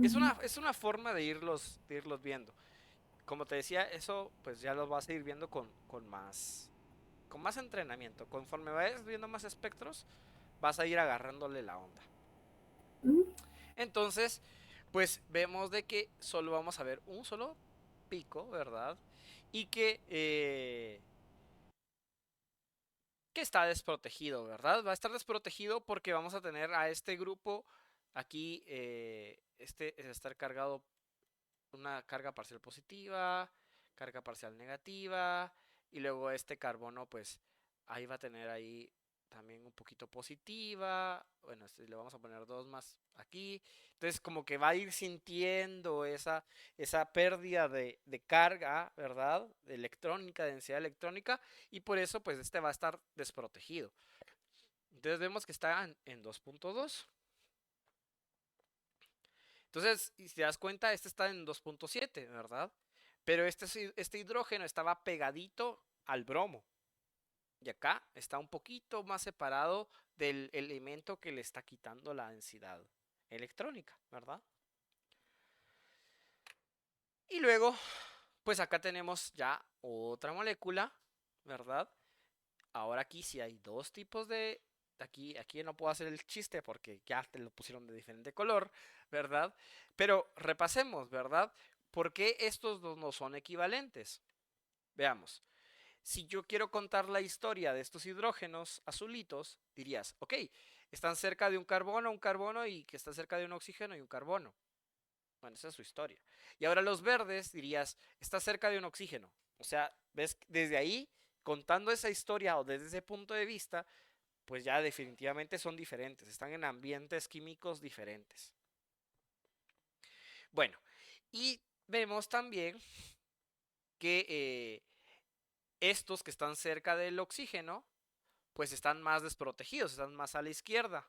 Es una forma de irlos viendo. Como te decía, eso pues ya lo vas a ir viendo con más entrenamiento. Conforme vayas viendo más espectros, vas a ir agarrándole la onda. Entonces, pues vemos de que solo vamos a ver un solo pico, ¿verdad? Y que está desprotegido, ¿verdad? Va a estar desprotegido porque vamos a tener a este grupo aquí, este es estar cargado una carga parcial positiva, carga parcial negativa, y luego este carbono, pues ahí va a tener ahí también un poquito positiva. Bueno, le vamos a poner 2 más aquí. Entonces, como que va a ir sintiendo esa pérdida de carga, ¿verdad? De electrónica, de densidad electrónica, y por eso, pues este va a estar desprotegido. Entonces, vemos que está en 2.2. Entonces, si te das cuenta, este está en 2.7, ¿verdad? Pero este hidrógeno estaba pegadito al bromo. Y acá está un poquito más separado del elemento que le está quitando la densidad electrónica, ¿verdad? Y luego, pues acá tenemos ya otra molécula, ¿verdad? Ahora aquí sí hay dos tipos de... Aquí no puedo hacer el chiste porque ya te lo pusieron de diferente color, ¿verdad? Pero repasemos, ¿verdad? ¿Por qué estos dos no son equivalentes? Veamos. Si yo quiero contar la historia de estos hidrógenos azulitos, dirías, ok, están cerca de un carbono y que están cerca de un oxígeno y un carbono. Bueno, esa es su historia. Y ahora los verdes dirías, está cerca de un oxígeno. O sea, ves, desde ahí, contando esa historia o desde ese punto de vista, pues ya definitivamente son diferentes, están en ambientes químicos diferentes. Bueno, y vemos también que estos que están cerca del oxígeno, pues están más desprotegidos, están más a la izquierda.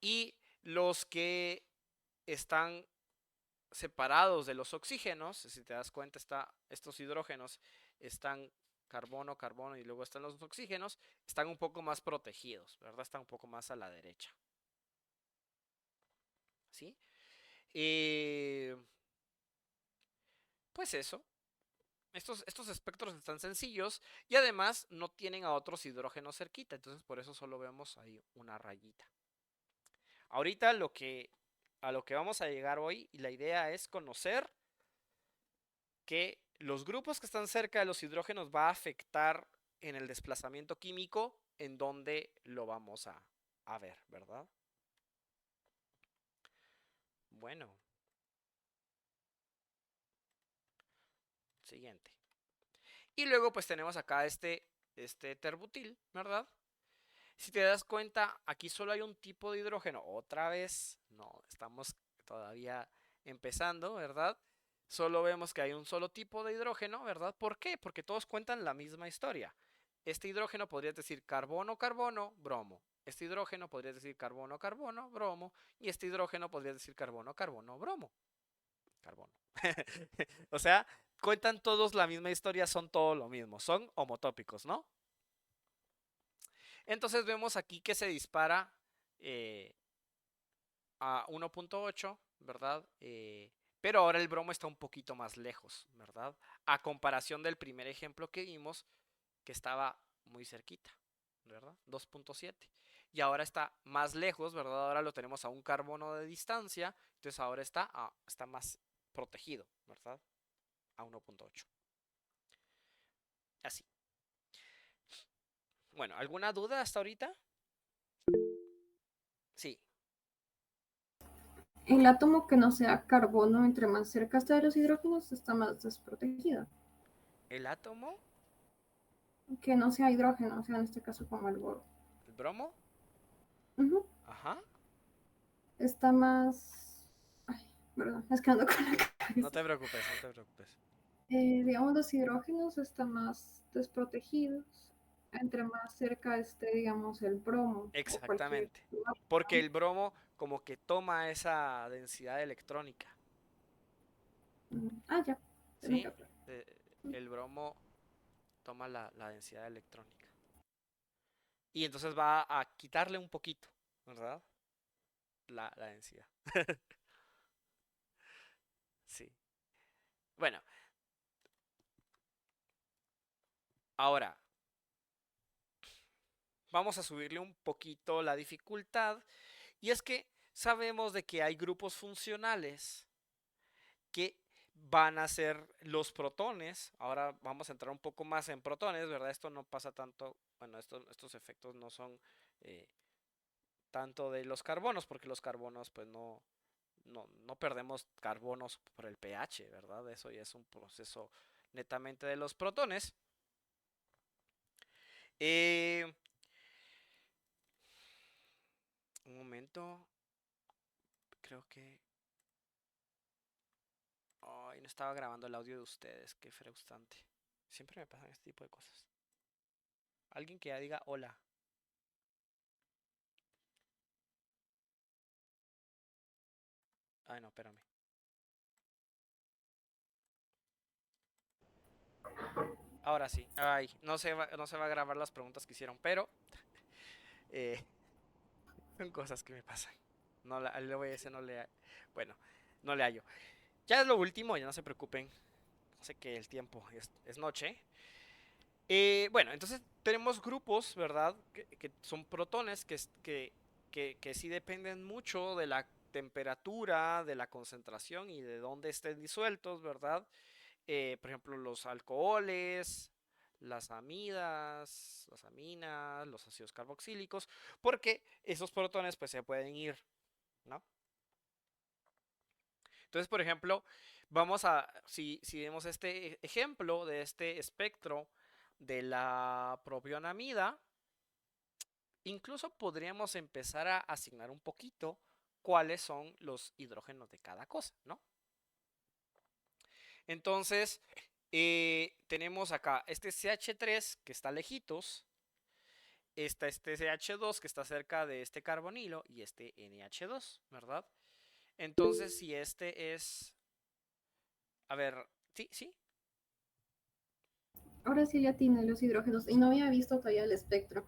Y los que están separados de los oxígenos, si te das cuenta, estos hidrógenos están carbono, carbono y luego están los oxígenos, están un poco más protegidos, ¿verdad? Están un poco más a la derecha. ¿Sí? Pues eso. Estos espectros están sencillos y además no tienen a otros hidrógenos cerquita, entonces por eso solo vemos ahí una rayita. Ahorita a lo que vamos a llegar hoy, y la idea es conocer que los grupos que están cerca de los hidrógenos va a afectar en el desplazamiento químico en donde lo vamos a ver, ¿verdad? Bueno, siguiente. Y luego pues tenemos acá este terbutil, ¿verdad? Si te das cuenta, aquí solo hay un tipo de hidrógeno. Otra vez, no, estamos todavía empezando, ¿verdad? Solo vemos que hay un solo tipo de hidrógeno, ¿verdad? ¿Por qué? Porque todos cuentan la misma historia. Este hidrógeno podría decir carbono, carbono, bromo. Este hidrógeno podría decir carbono, carbono, bromo. Y este hidrógeno podría decir carbono, carbono, bromo. Carbono. O sea, cuentan todos la misma historia, son todo lo mismo. Son homotópicos, ¿no? Entonces vemos aquí que se dispara a 1.8, ¿verdad? Pero ahora el bromo está un poquito más lejos, ¿verdad? A comparación del primer ejemplo que vimos, que estaba muy cerquita, ¿verdad? 2.7. Y ahora está más lejos, ¿verdad? Ahora lo tenemos a un carbono de distancia, entonces ahora está más protegido, ¿verdad? A 1.8. Así. Bueno, ¿alguna duda hasta ahorita? Sí. El átomo que no sea carbono, entre más cerca está de los hidrógenos, está más desprotegido. ¿El átomo? Que no sea hidrógeno, o sea, en este caso como el boro. ¿El bromo? Ujú. Ajá. Está más... Ay, perdón, es que ando con la No cabeza. te preocupes, no te preocupes. Digamos, los hidrógenos están más desprotegidos. Entre más cerca esté, digamos, el bromo o cualquier... Exactamente. Porque el bromo como que toma esa densidad electrónica, Ah, ya. Se me ¿sí? quedó claro. El bromo toma la densidad electrónica. Y entonces va a quitarle un poquito, ¿verdad? La densidad. Sí. Bueno, ahora vamos a subirle un poquito la dificultad. Y es que sabemos de que hay grupos funcionales que van a ser los protones. Ahora vamos a entrar un poco más en protones, ¿verdad? Esto no pasa tanto, bueno, estos efectos no son eh, tanto de los carbonos, porque los carbonos pues no perdemos carbonos por el pH, ¿verdad? Eso ya es un proceso netamente de los protones. Eh, un momento, creo que... Ay, no estaba grabando el audio de ustedes, qué frustrante. Siempre me pasan este tipo de cosas. Alguien que ya diga hola. Ay, no, espérame. Ahora sí. Ay, no se va a grabar las preguntas que hicieron, pero eh, son cosas que me pasan. No le voy a decir, bueno, no le hallo. Ya es lo último, ya no se preocupen. Sé que el tiempo es noche. Bueno, entonces tenemos grupos, ¿verdad? Que son protones que sí dependen mucho de la temperatura, de la concentración y de dónde estén disueltos, ¿verdad? Por ejemplo, los alcoholes, las amidas, las aminas, los ácidos carboxílicos, porque esos protones pues se pueden ir, ¿no? Entonces, por ejemplo, si vemos este ejemplo de este espectro de la propionamida, incluso podríamos empezar a asignar un poquito cuáles son los hidrógenos de cada cosa, ¿no? Entonces, tenemos acá este CH3 que está lejitos, está este CH2 que está cerca de este carbonilo y este NH2, ¿verdad? Entonces, si este es... A ver, sí, sí. Ahora sí ya tiene los hidrógenos y no había visto todavía el espectro.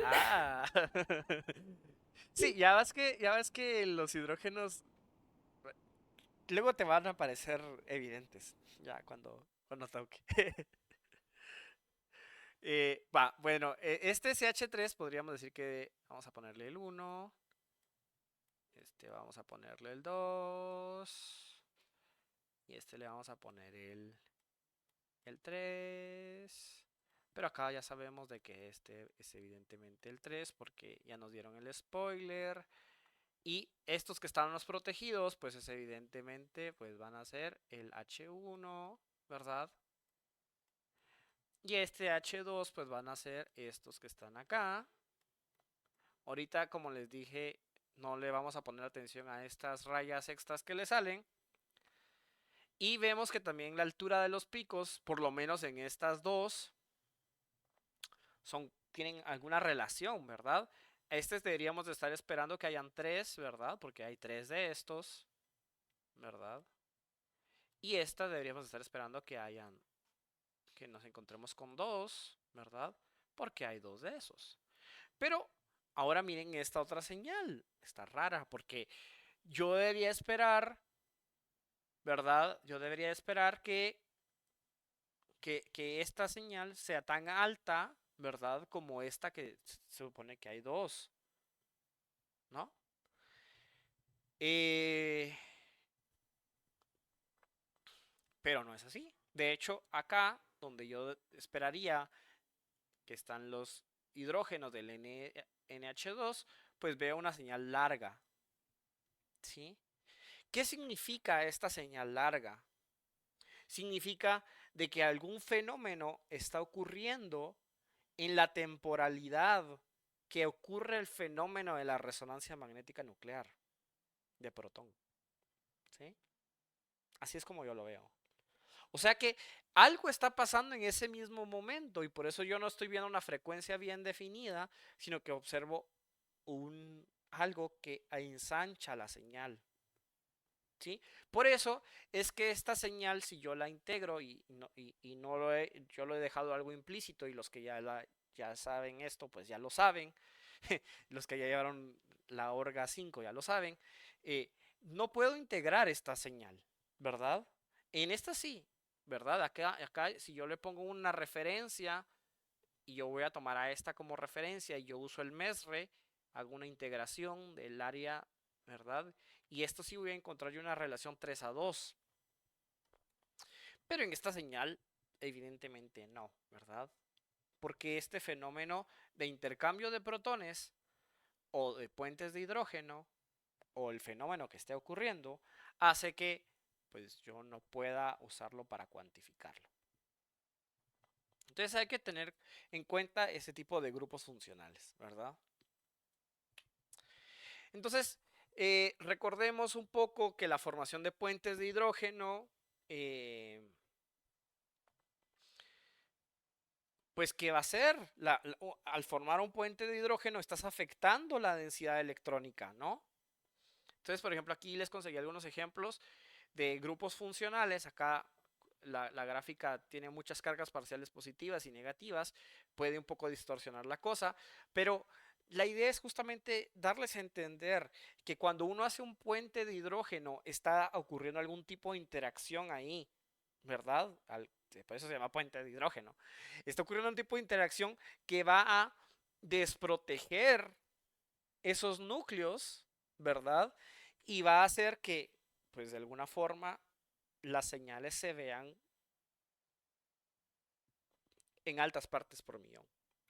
Ah. Sí, ya ves que los hidrógenos luego te van a parecer evidentes, ya cuando toque. Bueno, este CH3 podríamos decir que vamos a ponerle el 1, este vamos a ponerle el 2 y este le vamos a poner el 3. Pero acá ya sabemos de que este es evidentemente el 3 porque ya nos dieron el spoiler. Y estos que están los protegidos, pues es evidentemente, pues van a ser el H1, ¿verdad? Y este H2, pues van a ser estos que están acá. Ahorita, como les dije, no le vamos a poner atención a estas rayas extras que le salen. Y vemos que también la altura de los picos, por lo menos en estas dos, tienen alguna relación, ¿verdad? Estos deberíamos de estar esperando que hayan 3, ¿verdad? Porque hay 3 de estos, ¿verdad? Y esta deberíamos estar esperando que nos encontremos con 2, ¿verdad? Porque hay 2 de esos. Pero ahora miren esta otra señal. Está rara porque yo debería esperar, ¿verdad? Yo debería esperar que esta señal sea tan alta, ¿verdad? Como esta que se supone que hay dos, ¿no? Pero no es así. De hecho, acá, donde yo esperaría que están los hidrógenos del NH2, pues veo una señal larga, ¿sí? ¿Qué significa esta señal larga? Significa de que algún fenómeno está ocurriendo en la temporalidad que ocurre el fenómeno de la resonancia magnética nuclear de protón, ¿sí? Así es como yo lo veo. O sea que algo está pasando en ese mismo momento y por eso yo no estoy viendo una frecuencia bien definida, sino que observo algo que ensancha la señal. ¿Sí? Por eso es que esta señal, si yo la integro y no yo lo he dejado algo implícito y los que ya saben esto, pues ya lo saben. Los que ya llevaron la Orga 5 ya lo saben. No puedo integrar esta señal, ¿verdad? En esta sí, ¿verdad? Acá si yo le pongo una referencia y yo voy a tomar a esta como referencia y yo uso el MESRE, hago una integración del área, ¿verdad? Y esto sí voy a encontrar yo una relación 3:2. Pero en esta señal, evidentemente no, ¿verdad? Porque este fenómeno de intercambio de protones o de puentes de hidrógeno o el fenómeno que esté ocurriendo hace que pues yo no pueda usarlo para cuantificarlo. Entonces hay que tener en cuenta ese tipo de grupos funcionales, ¿verdad? Entonces, recordemos un poco que la formación de puentes de hidrógeno, pues ¿qué va a hacer? Al formar un puente de hidrógeno estás afectando la densidad electrónica, ¿no? Entonces, por ejemplo, aquí les conseguí algunos ejemplos de grupos funcionales. Acá la gráfica tiene muchas cargas parciales positivas y negativas. Puede un poco distorsionar la cosa, pero la idea es justamente darles a entender que cuando uno hace un puente de hidrógeno está ocurriendo algún tipo de interacción ahí, ¿verdad? Por eso se llama puente de hidrógeno. Está ocurriendo un tipo de interacción que va a desproteger esos núcleos, ¿verdad? Y va a hacer que, pues de alguna forma, las señales se vean en altas partes por millón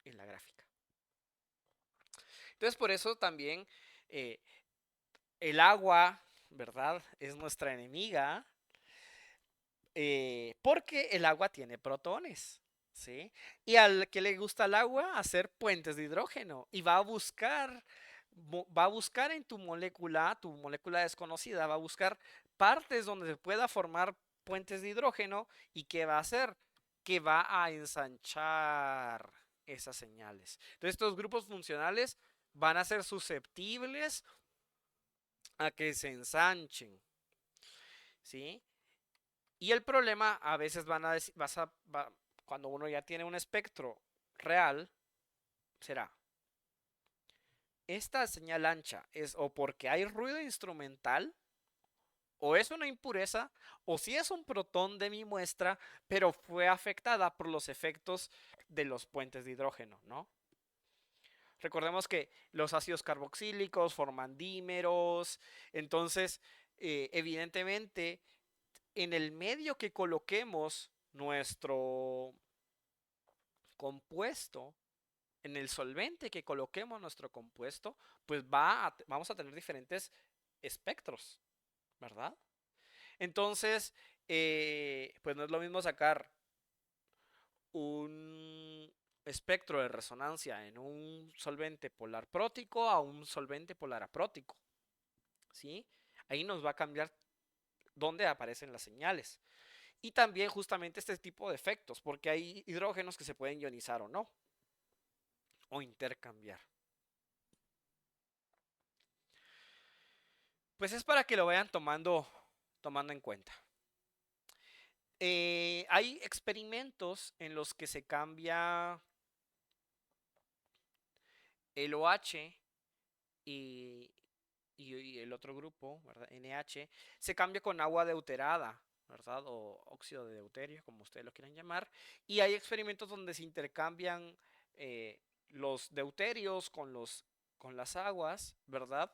en la gráfica. Entonces, por eso también el agua, ¿verdad? Es nuestra enemiga, porque el agua tiene protones, ¿sí? Y al que le gusta el agua, hacer puentes de hidrógeno y va a buscar en tu molécula desconocida, va a buscar partes donde se pueda formar puentes de hidrógeno y ¿qué va a hacer? Que va a ensanchar esas señales. Entonces estos grupos funcionales van a ser susceptibles a que se ensanchen, ¿sí? Y el problema a veces van a decir, cuando uno ya tiene un espectro real, será esta señal ancha es o porque hay ruido instrumental, o es una impureza, o si es un protón de mi muestra, pero fue afectada por los efectos de los puentes de hidrógeno, ¿no? Recordemos que los ácidos carboxílicos forman dímeros, entonces, evidentemente, en el medio que coloquemos nuestro compuesto, en el solvente que coloquemos nuestro compuesto, pues vamos a tener diferentes espectros, ¿verdad? Entonces, pues no es lo mismo sacar un espectro de resonancia en un solvente polar prótico a un solvente polar aprótico, ¿sí? Ahí nos va a cambiar dónde aparecen las señales. Y también justamente este tipo de efectos, porque hay hidrógenos que se pueden ionizar o no, o intercambiar. Pues es para que lo vayan tomando en cuenta. Hay experimentos en los que se cambia el OH y el otro grupo, ¿verdad? NH, se cambia con agua deuterada, ¿verdad? O óxido de deuterio, como ustedes lo quieran llamar. Y hay experimentos donde se intercambian los deuterios con las aguas, ¿verdad?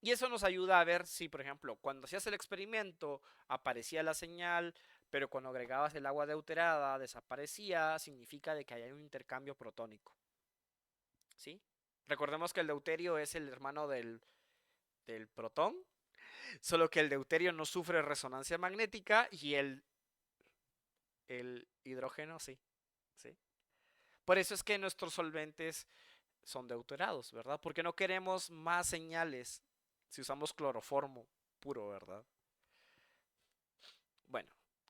Y eso nos ayuda a ver si, por ejemplo, cuando hacías el experimento aparecía la señal, pero cuando agregabas el agua deuterada desaparecía, significa de que hay un intercambio protónico. ¿Sí? Recordemos que el deuterio es el hermano del protón, solo que el deuterio no sufre resonancia magnética y el hidrógeno sí, ¿sí? Por eso es que nuestros solventes son deuterados, ¿verdad? Porque no queremos más señales si usamos cloroformo puro, ¿verdad? Bueno,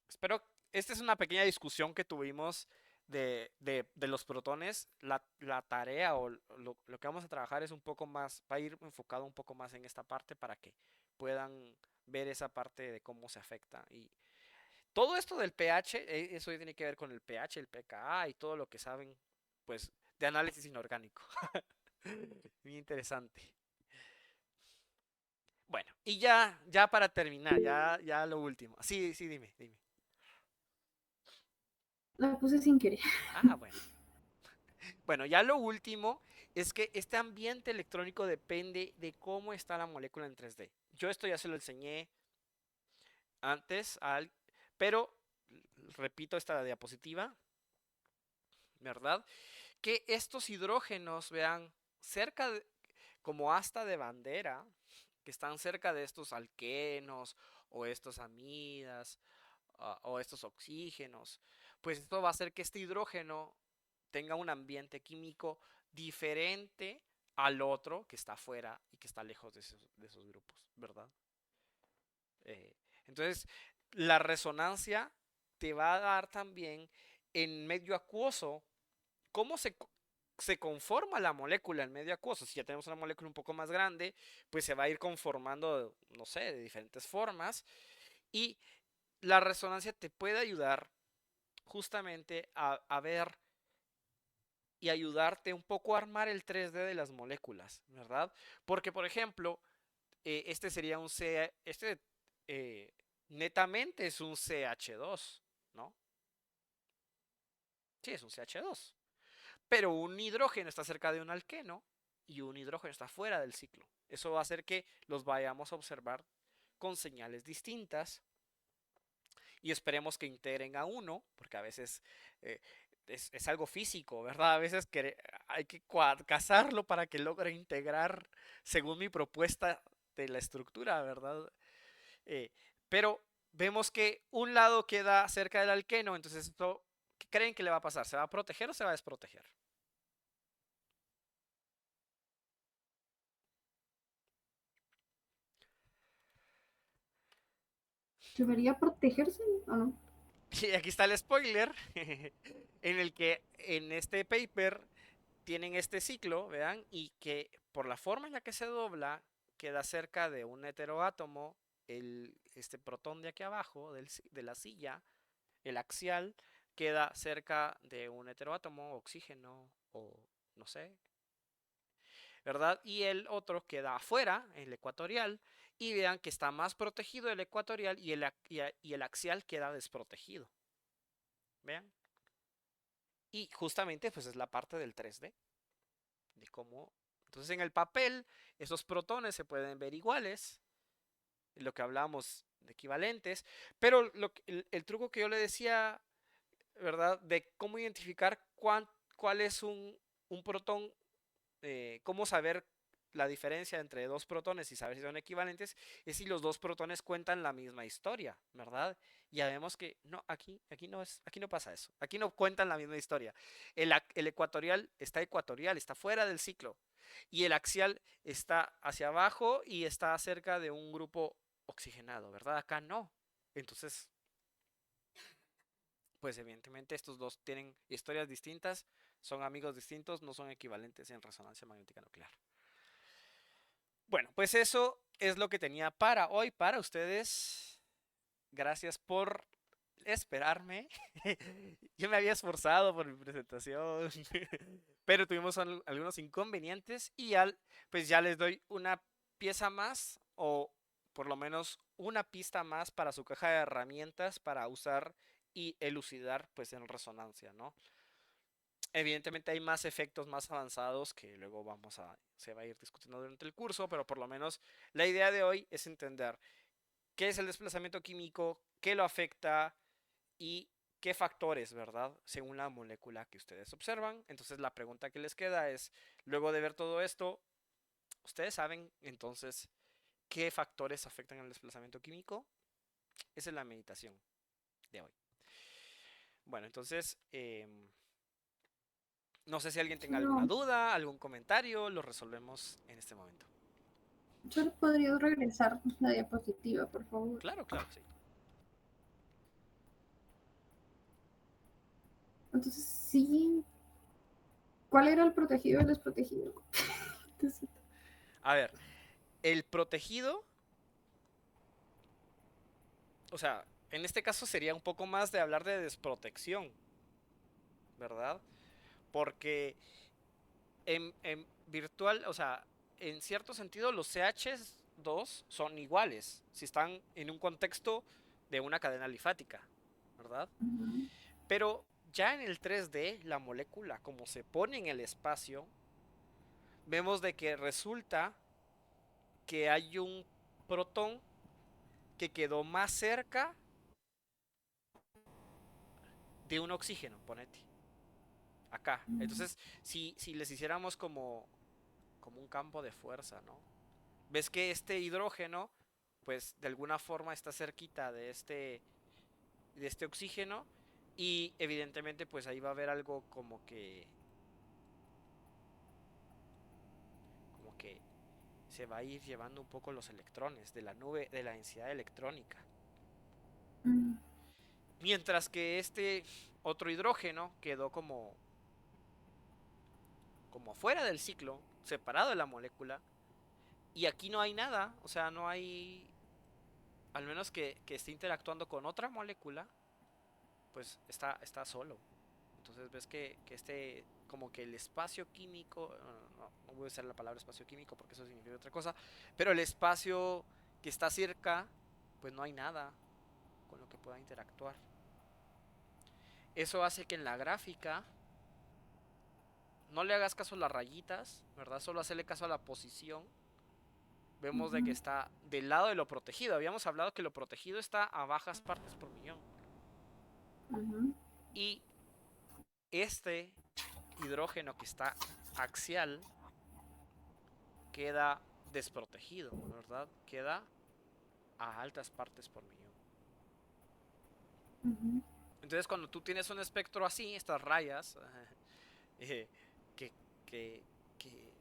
espero, esta es una pequeña discusión que tuvimos de los protones. La tarea o lo que vamos a trabajar es un poco más, va a ir enfocado un poco más en esta parte para que puedan ver esa parte de cómo se afecta. Y todo esto del pH, eso tiene que ver con el pH, el pKa y todo lo que saben, pues, de análisis inorgánico. Muy interesante. Bueno, y ya para terminar, ya lo último. Sí, sí, dime. La puse sin querer. Ah, bueno. Bueno, ya lo último es que este ambiente electrónico depende de cómo está la molécula en 3D. Yo esto ya se lo enseñé antes, pero repito esta diapositiva, ¿verdad? Que estos hidrógenos, vean, como asta de bandera, que están cerca de estos alquenos o estos amidas o estos oxígenos, pues esto va a hacer que este hidrógeno tenga un ambiente químico diferente al otro que está afuera y que está lejos de esos grupos, ¿verdad? Entonces, la resonancia te va a dar también en medio acuoso cómo se conforma la molécula en medio acuoso. Si ya tenemos una molécula un poco más grande, pues se va a ir conformando, no sé, de diferentes formas. Y la resonancia te puede ayudar justamente a ver y ayudarte un poco a armar el 3D de las moléculas, ¿verdad? Porque, por ejemplo, este sería un netamente es un CH2, ¿no? Sí, es un CH2. Pero un hidrógeno está cerca de un alqueno y un hidrógeno está fuera del ciclo. Eso va a hacer que los vayamos a observar con señales distintas y esperemos que integren a uno, porque a veces eh, es algo físico, ¿verdad? A veces hay que casarlo para que logre integrar según mi propuesta de la estructura, ¿verdad? Eh, pero vemos que un lado queda cerca del alqueno, entonces esto, ¿qué creen que le va a pasar? ¿Se va a proteger o se va a desproteger? ¿Debería protegerse o no? Y aquí está el spoiler, en el que en este paper tienen este ciclo, vean, y que por la forma en la que se dobla, queda cerca de un heteroátomo, este protón de aquí abajo, de la silla, el axial, queda cerca de un heteroátomo, oxígeno, o no sé, ¿verdad? Y el otro queda afuera, el ecuatorial, y vean que está más protegido el ecuatorial y el axial queda desprotegido. Vean. Y justamente pues es la parte del 3D, de cómo... Entonces en el papel esos protones se pueden ver iguales, lo que hablamos de equivalentes, pero el truco que yo le decía, ¿verdad? De cómo identificar cuál es un protón, cómo saber la diferencia entre dos protones y saber si son equivalentes, es si los dos protones cuentan la misma historia, ¿verdad? Ya vemos que no, aquí no pasa eso. Aquí no cuentan la misma historia. El ecuatorial, está fuera del ciclo. Y el axial está hacia abajo y está cerca de un grupo oxigenado, ¿verdad? Acá no. Entonces, pues evidentemente estos dos tienen historias distintas, son amigos distintos, no son equivalentes en resonancia magnética nuclear. Bueno, pues eso es lo que tenía para hoy, para ustedes. Gracias por esperarme. Yo me había esforzado por mi presentación, pero tuvimos algunos inconvenientes y pues ya les doy una pieza más o por lo menos una pista más para su caja de herramientas para usar y elucidar pues en resonancia, ¿no? Evidentemente hay más efectos más avanzados que luego se va a ir discutiendo durante el curso, pero por lo menos la idea de hoy es entender qué es el desplazamiento químico, qué lo afecta y qué factores, ¿verdad? Según la molécula que ustedes observan. Entonces la pregunta que les queda es, luego de ver todo esto, ¿ustedes saben entonces qué factores afectan el desplazamiento químico? Esa es la meditación de hoy. Bueno, entonces, no sé si alguien tenga alguna No, duda, algún comentario, lo resolvemos en este momento. solo podrías regresar la diapositiva, por favor. Claro, claro, sí. Entonces, sí. ¿Cuál era el protegido y el desprotegido? A ver, el protegido, o sea, en este caso sería un poco más de hablar de desprotección, ¿verdad? Porque en virtual, o sea, en cierto sentido los CH2 son iguales si están en un contexto de una cadena alifática, ¿verdad? Ujú. Pero ya en el 3D, la molécula, como se pone en el espacio, vemos de que resulta que hay un protón que quedó más cerca de un oxígeno, ponete, acá. Entonces, si les hiciéramos como un campo de fuerza, ¿no? Ves que este hidrógeno, pues de alguna forma está cerquita de este oxígeno y evidentemente pues ahí va a haber algo como que se va a ir llevando un poco los electrones de la nube de la densidad electrónica. Mm. Mientras que este otro hidrógeno quedó como fuera del ciclo, separado de la molécula, y aquí no hay nada, o sea, no hay, al menos que esté interactuando con otra molécula, pues está solo. Entonces ves que como que el espacio químico, no voy a usar la palabra espacio químico porque eso significa otra cosa, pero el espacio que está cerca, pues no hay nada con lo que pueda interactuar. Eso hace que en la gráfica no le hagas caso a las rayitas, ¿verdad? Solo hacerle caso a la posición. Vemos de que Ujú. está del lado de lo protegido. Habíamos hablado que lo protegido está a bajas partes por millón. Ujú. Y este hidrógeno que está axial queda desprotegido, ¿verdad? Queda a altas partes por millón. Ujú. Entonces cuando tú tienes un espectro así, estas rayas, eh, que, que,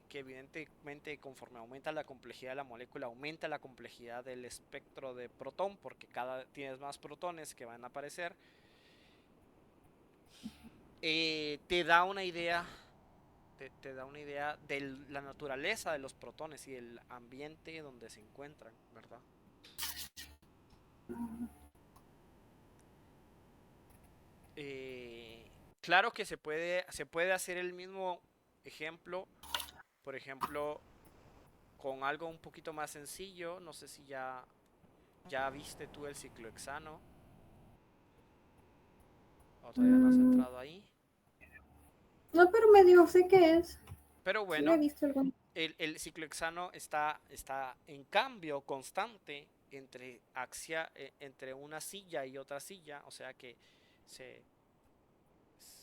que evidentemente conforme aumenta la complejidad de la molécula, aumenta la complejidad del espectro de protón, porque tienes más protones que van a aparecer, te da una idea. Te da una idea de la naturaleza de los protones y el ambiente donde se encuentran, ¿verdad? Claro que se puede hacer el mismo ejemplo, por ejemplo, con algo un poquito más sencillo. No sé si ya viste tú el ciclohexano o todavía no has Mm, entrado ahí. no, pero medio sé qué es. Pero Sí, he bueno, visto algo. el ciclohexano está en cambio constante entre una silla y otra silla, o sea que se,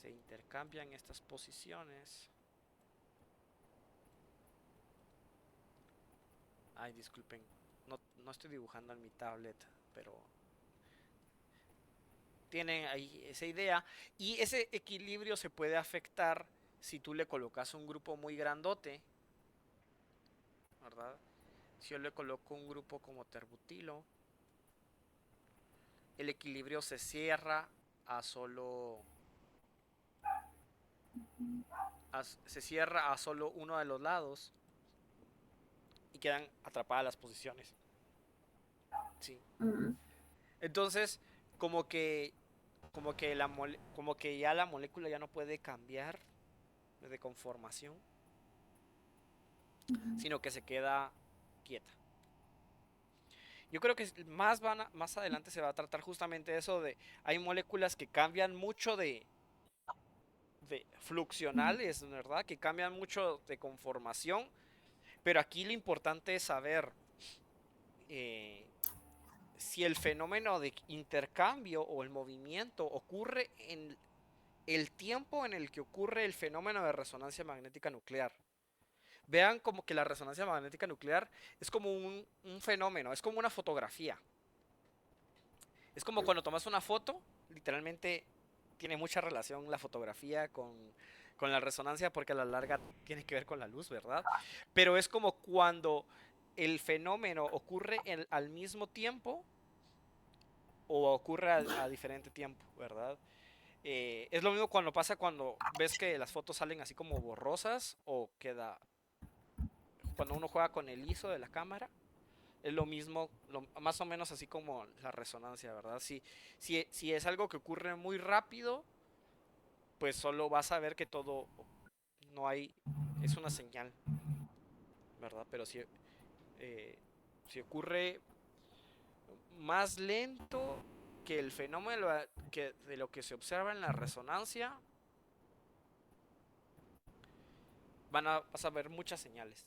se intercambian estas posiciones. Ay, disculpen, no estoy dibujando en mi tablet, pero tienen ahí esa idea. Y ese equilibrio se puede afectar si tú le colocas un grupo muy grandote, ¿verdad? Si yo le coloco un grupo como terbutilo, el equilibrio se cierra a solo se cierra a solo uno de los lados y quedan atrapadas las posiciones. Sí. Mm. Entonces, como que como que ya la molécula ya no puede cambiar de conformación, Ujú. sino que se queda quieta. Yo creo que más adelante se va a tratar justamente eso de, hay moléculas que cambian mucho de fluxionales, ¿verdad? Que cambian mucho de conformación, pero aquí lo importante es saber eh, si el fenómeno de intercambio o el movimiento ocurre en el tiempo en el que ocurre el fenómeno de resonancia magnética nuclear. Vean como que la resonancia magnética nuclear es como un fenómeno, es como una fotografía. Es como cuando tomas una foto, literalmente tiene mucha relación la fotografía con la resonancia porque a la larga tiene que ver con la luz, ¿verdad? Pero es como cuando el fenómeno ocurre al mismo tiempo o ocurre a diferente tiempo, ¿verdad? Es lo mismo cuando pasa cuando ves que las fotos salen así como borrosas o queda cuando uno juega con el ISO de la cámara. Es lo mismo, más o menos así como la resonancia, ¿verdad? Si es algo que ocurre muy rápido, pues solo vas a ver que todo no hay, es una señal, ¿verdad? Pero eh, si ocurre más lento que el fenómeno que de lo que se observa en la resonancia, vas a ver muchas señales.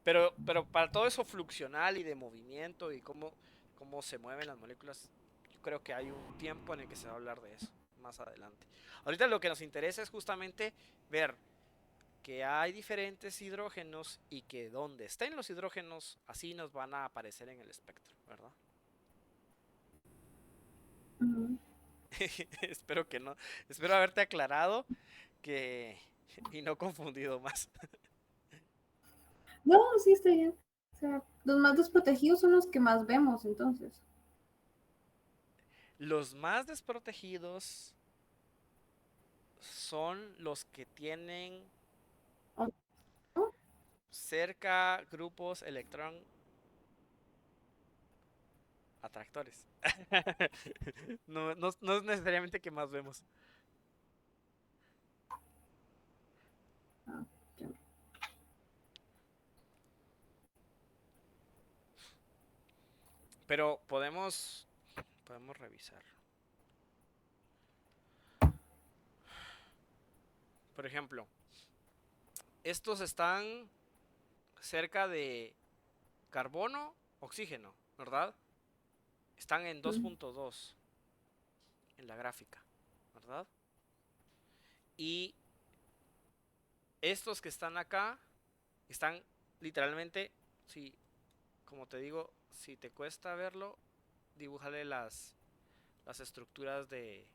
Pero, pero para todo eso fluxional y de movimiento y cómo se mueven las moléculas, yo creo que hay un tiempo en el que se va a hablar de eso más adelante. Ahorita lo que nos interesa es justamente ver que hay diferentes hidrógenos y que donde estén los hidrógenos, así nos van a aparecer en el espectro, ¿verdad? Ujú. Espero que no, espero haberte aclarado que y no confundido más. No, sí está bien. O sea, los más desprotegidos son los que más vemos, entonces. Los más desprotegidos son los que tienen ¿O no? cerca grupos electrón atractores. No es necesariamente que más vemos. Ah, ya. Pero podemos revisar. Por ejemplo, estos están cerca de carbono, oxígeno, ¿verdad? Están en Mm, 2.2 en la gráfica, ¿verdad? Y estos que están acá están literalmente, si, como te digo, si te cuesta verlo, dibújale las estructuras de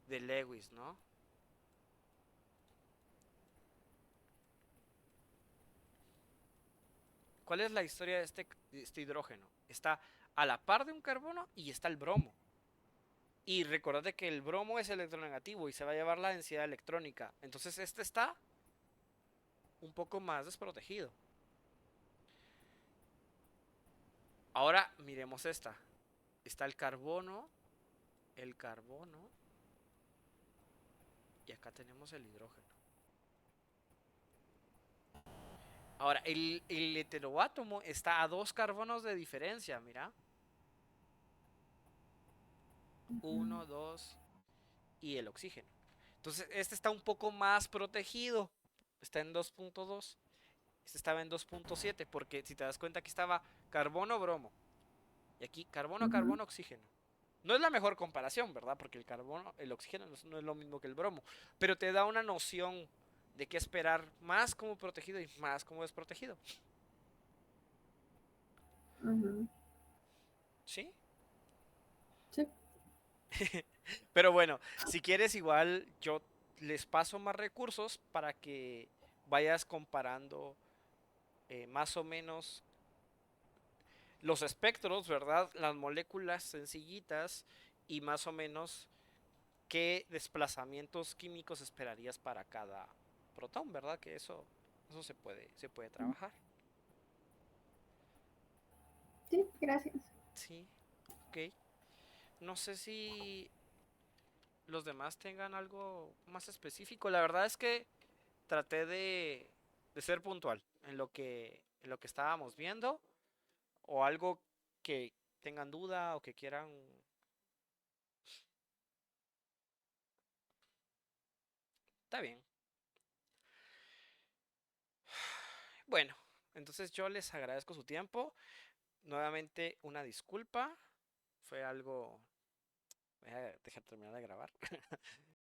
Lewis, ¿no? ¿Cuál es la historia de este hidrógeno? Está a la par de un carbono y está el bromo. Y recordad que el bromo es electronegativo y se va a llevar la densidad electrónica. Entonces este está un poco más desprotegido. Ahora miremos esta. Está el carbono y acá tenemos el hidrógeno. Ahora, el heteroátomo está a dos carbonos de diferencia, mira. ujú, Uno, dos y el oxígeno. Entonces, este está un poco más protegido. Está en 2.2. Este estaba en 2.7 porque si te das cuenta aquí estaba carbono, bromo. Y aquí carbono, ujú, carbono, oxígeno. No es la mejor comparación, ¿verdad? Porque el oxígeno no es lo mismo que el bromo. Pero te da una noción de qué esperar más como protegido y más como desprotegido. ujú. ¿Sí? Sí. Pero bueno, si quieres igual yo les paso más recursos para que vayas comparando más o menos los espectros, ¿verdad? Las moléculas sencillitas y más o menos qué desplazamientos químicos esperarías para cada protón, ¿verdad? Que eso se puede trabajar. Sí, gracias. Sí, ok. No sé si los demás tengan algo más específico. La verdad es que traté de ser puntual en lo que estábamos viendo o algo que tengan duda o que quieran. Está bien. Bueno, entonces yo les agradezco su tiempo. Nuevamente una disculpa. Fue algo... Voy a dejar terminar de grabar.